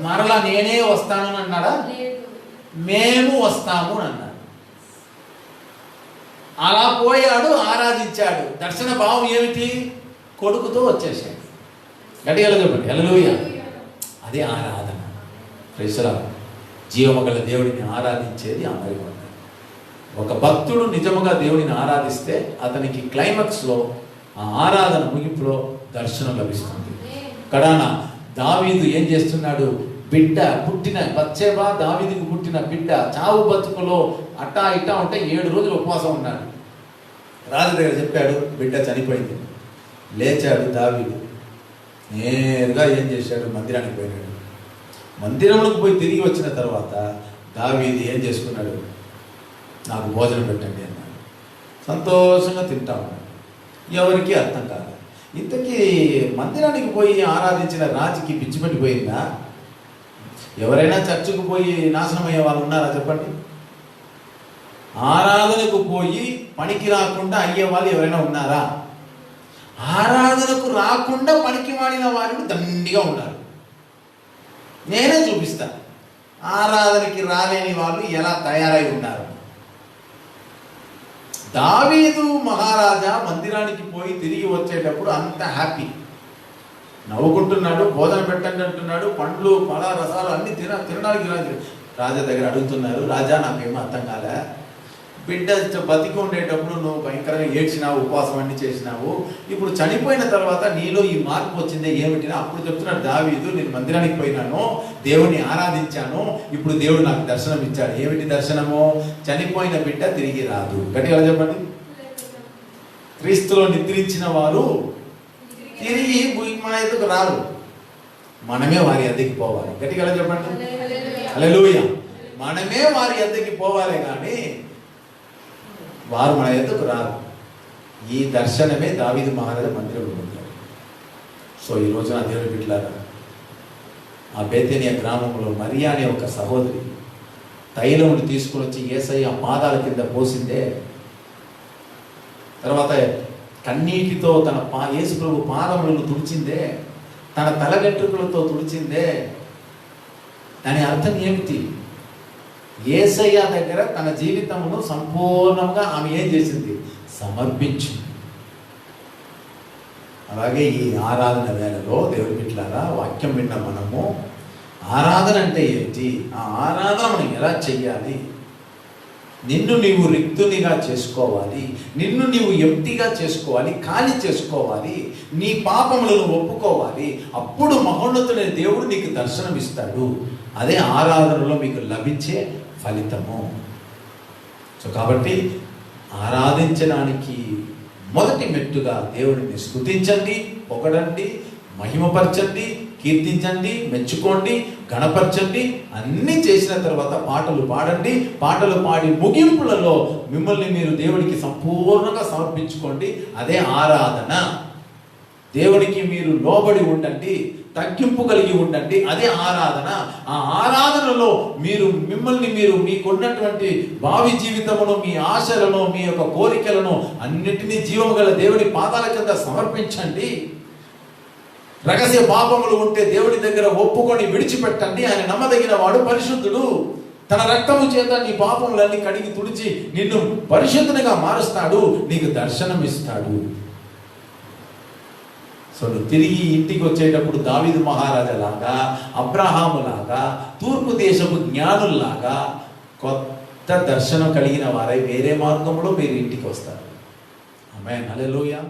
మరలా నేనే వస్తాను అన్నాడా? మేము వస్తాము అన్నాడు. అలా పోయాడు, ఆరాధించాడు. దర్శన భావం ఏమిటి? కొడుకుతో వచ్చేసాడు. గట్టిగా చెప్పండి హల్లెలూయా. అదే ఆరాధన. Praise lord. జీవమగల దేవుడిని ఆరాధించేది అందరికీ. ఒక భక్తుడు నిజముగా దేవుడిని ఆరాధిస్తే అతనికి క్లైమాక్స్లో, ఆ ఆరాధన ముగింపులో దర్శనం లభిస్తుంది. కడాన దావీదు ఏం చేస్తున్నాడు? బిడ్డ పుట్టిన బత్షెబ, దావీదుకు పుట్టిన బిడ్డ చావు బతుకులో అట్టా ఇట్టా ఉంటే 7 రోజులు ఉపవాసం ఉన్నాడు. రాజు దగ్గర చెప్పాడు, బిడ్డ చనిపోయింది. లేచాడు దావీదు, నేరుగా ఏం చేశాడు? మందిరానికి పోయినాడు. మందిరంలోకి పోయి తిరిగి వచ్చిన తర్వాత దావీదు ఏం చేసుకున్నాడు? నాకు భోజనం పెట్టండి అన్నాడు. సంతోషంగా తింటా ఉన్నాడు. ఎవరికి అర్థం కాదు. ఇంతకీ మందిరానికి పోయి ఆరాధించిన రాజుకి పిచ్చి పట్టిపోయిందా? ఎవరైనా చర్చకు పోయి నాశనం అయ్యే వాళ్ళు ఉన్నారా చెప్పండి? ఆరాధనకు పోయి పనికి రాకుండా అయ్యే వాళ్ళు ఎవరైనా ఉన్నారా? ఆరాధనకు రాకుండా పనికి మాడిన వారు దండిగా ఉన్నారు. నేనే చూపిస్తా ఆరాధనకి రాలేని వాళ్ళు ఎలా తయారై ఉన్నారు. దావీదు మహారాజా మందిరానికి పోయి తిరిగి వచ్చేటప్పుడు అంత హ్యాపీ, నవ్వుకుంటున్నాడు. భోజనం పెట్టండి అంటున్నాడు. పండ్లు, పల రసాలు అన్ని తినడానికి రాజా దగ్గర అడుగుతున్నారు. రాజా, నాకేమో అర్థం కాలే, బిడ్డ బతికి ఉండేటప్పుడు నువ్వు భయంకరంగా ఏడ్చినావు, ఉపవాసం అన్ని చేసినావు. ఇప్పుడు చనిపోయిన తర్వాత నీలో ఈ మార్పు వచ్చిందే ఏమిటి? అప్పుడు చెప్తున్నాడు దావీదు, నేను మందిరానికి పోయినాను, దేవుని ఆరాధించాను, ఇప్పుడు దేవుడు నాకు దర్శనం ఇచ్చాడు. ఏమిటి దర్శనము? చనిపోయిన బిడ్డ తిరిగి రాదు. గట్టిగా చెప్పండి. క్రీస్తులో నిద్రించిన వారు తిరిగి మన ఎదుకు రారు, మనమే వారి ఎద్దకి పోవాలి. గట్టిగా చెప్పండి. హల్లెలూయా. మనమే వారి ఎద్దకి పోవాలి, కానీ వారు మన ఎద్దకు రారు. ఈ దర్శనమే దావీదు మహారాజు మందిరంలో ఉంటాడు. సో ఈ రోజున దేవుని బిడ్డలారా, ఆ బేతేనియా గ్రామంలో మరియా అనే ఒక సహోదరి తైలముని తీసుకుని వచ్చి యేసయ్య పాదాల కింద పోసిందే, తర్వాత కన్నీటితో తన యేసు ప్రభు పాదములను తుడిచిందే, తన తలగంట్రుకలతో తుడిచిందే. దాని అర్థం ఏమిటి? యేసయ్య దగ్గర తన జీవితమును సంపూర్ణంగా ఆమె ఏం చేసింది? సమర్పించింది. అలాగే ఈ ఆరాధన వేళలో దేవుని బిడ్డలారా, వాక్యం విన్న మనము ఆరాధన అంటే ఏంటి, ఆ ఆరాధన మనం ఎలా చెయ్యాలి, నిన్ను నీవు రిక్తునిగా చేసుకోవాలి, నిన్ను నీవు ఎంప్టీగా చేసుకోవాలి, ఖాళీ చేసుకోవాలి, నీ పాపములను ఒప్పుకోవాలి. అప్పుడు మహోన్నతుడైన దేవుడు నీకు దర్శనం ఇస్తాడు. అదే ఆరాధనలో మీకు లభించే ఫలితము. సో కాబట్టి ఆరాధించడానికి మొదటి మెట్టుగా దేవుడిని స్తుతించండి, పొగడండి, మహిమపరచండి, కీర్తించండి, మెచ్చుకోండి, గణపరచండి. అన్నీ చేసిన తర్వాత పాటలు పాడండి. పాటలు పాడి ముగింపులలో మిమ్మల్ని మీరు దేవుడికి సంపూర్ణంగా సమర్పించుకోండి. అదే ఆరాధన. దేవుడికి మీరు లోబడి ఉండండి, తగ్గింపు కలిగి ఉండండి. అదే ఆరాధన. ఆ ఆరాధనలో మిమ్మల్ని మీరు మీకున్నటువంటి భావి జీవితమును, మీ ఆశలను, మీ యొక్క కోరికలను అన్నిటినీ జీవము గల దేవుడి పాదాల కింద సమర్పించండి. రహస్య పాపములు ఉంటే దేవుడి దగ్గర ఒప్పుకొని విడిచిపెట్టండి. ఆయన నమ్మదగిన వాడు, పరిశుద్ధుడు. తన రక్తము చేత నీ పాపములన్నీ కడిగి తుడిచి నిన్ను పరిశుద్ధునిగా మారుస్తాడు, నీకు దర్శనం ఇస్తాడు. సో నువ్వు తిరిగి ఇంటికి వచ్చేటప్పుడు దావీదు మహారాజా లాగా, అబ్రహాము లాగా, తూర్పు దేశపు జ్ఞానుల్లాగా కొత్త దర్శనం కలిగిన వారై వేరే మార్గంలో మీరు ఇంటికి వస్తారు. ఆమేన్. హల్లెలూయా.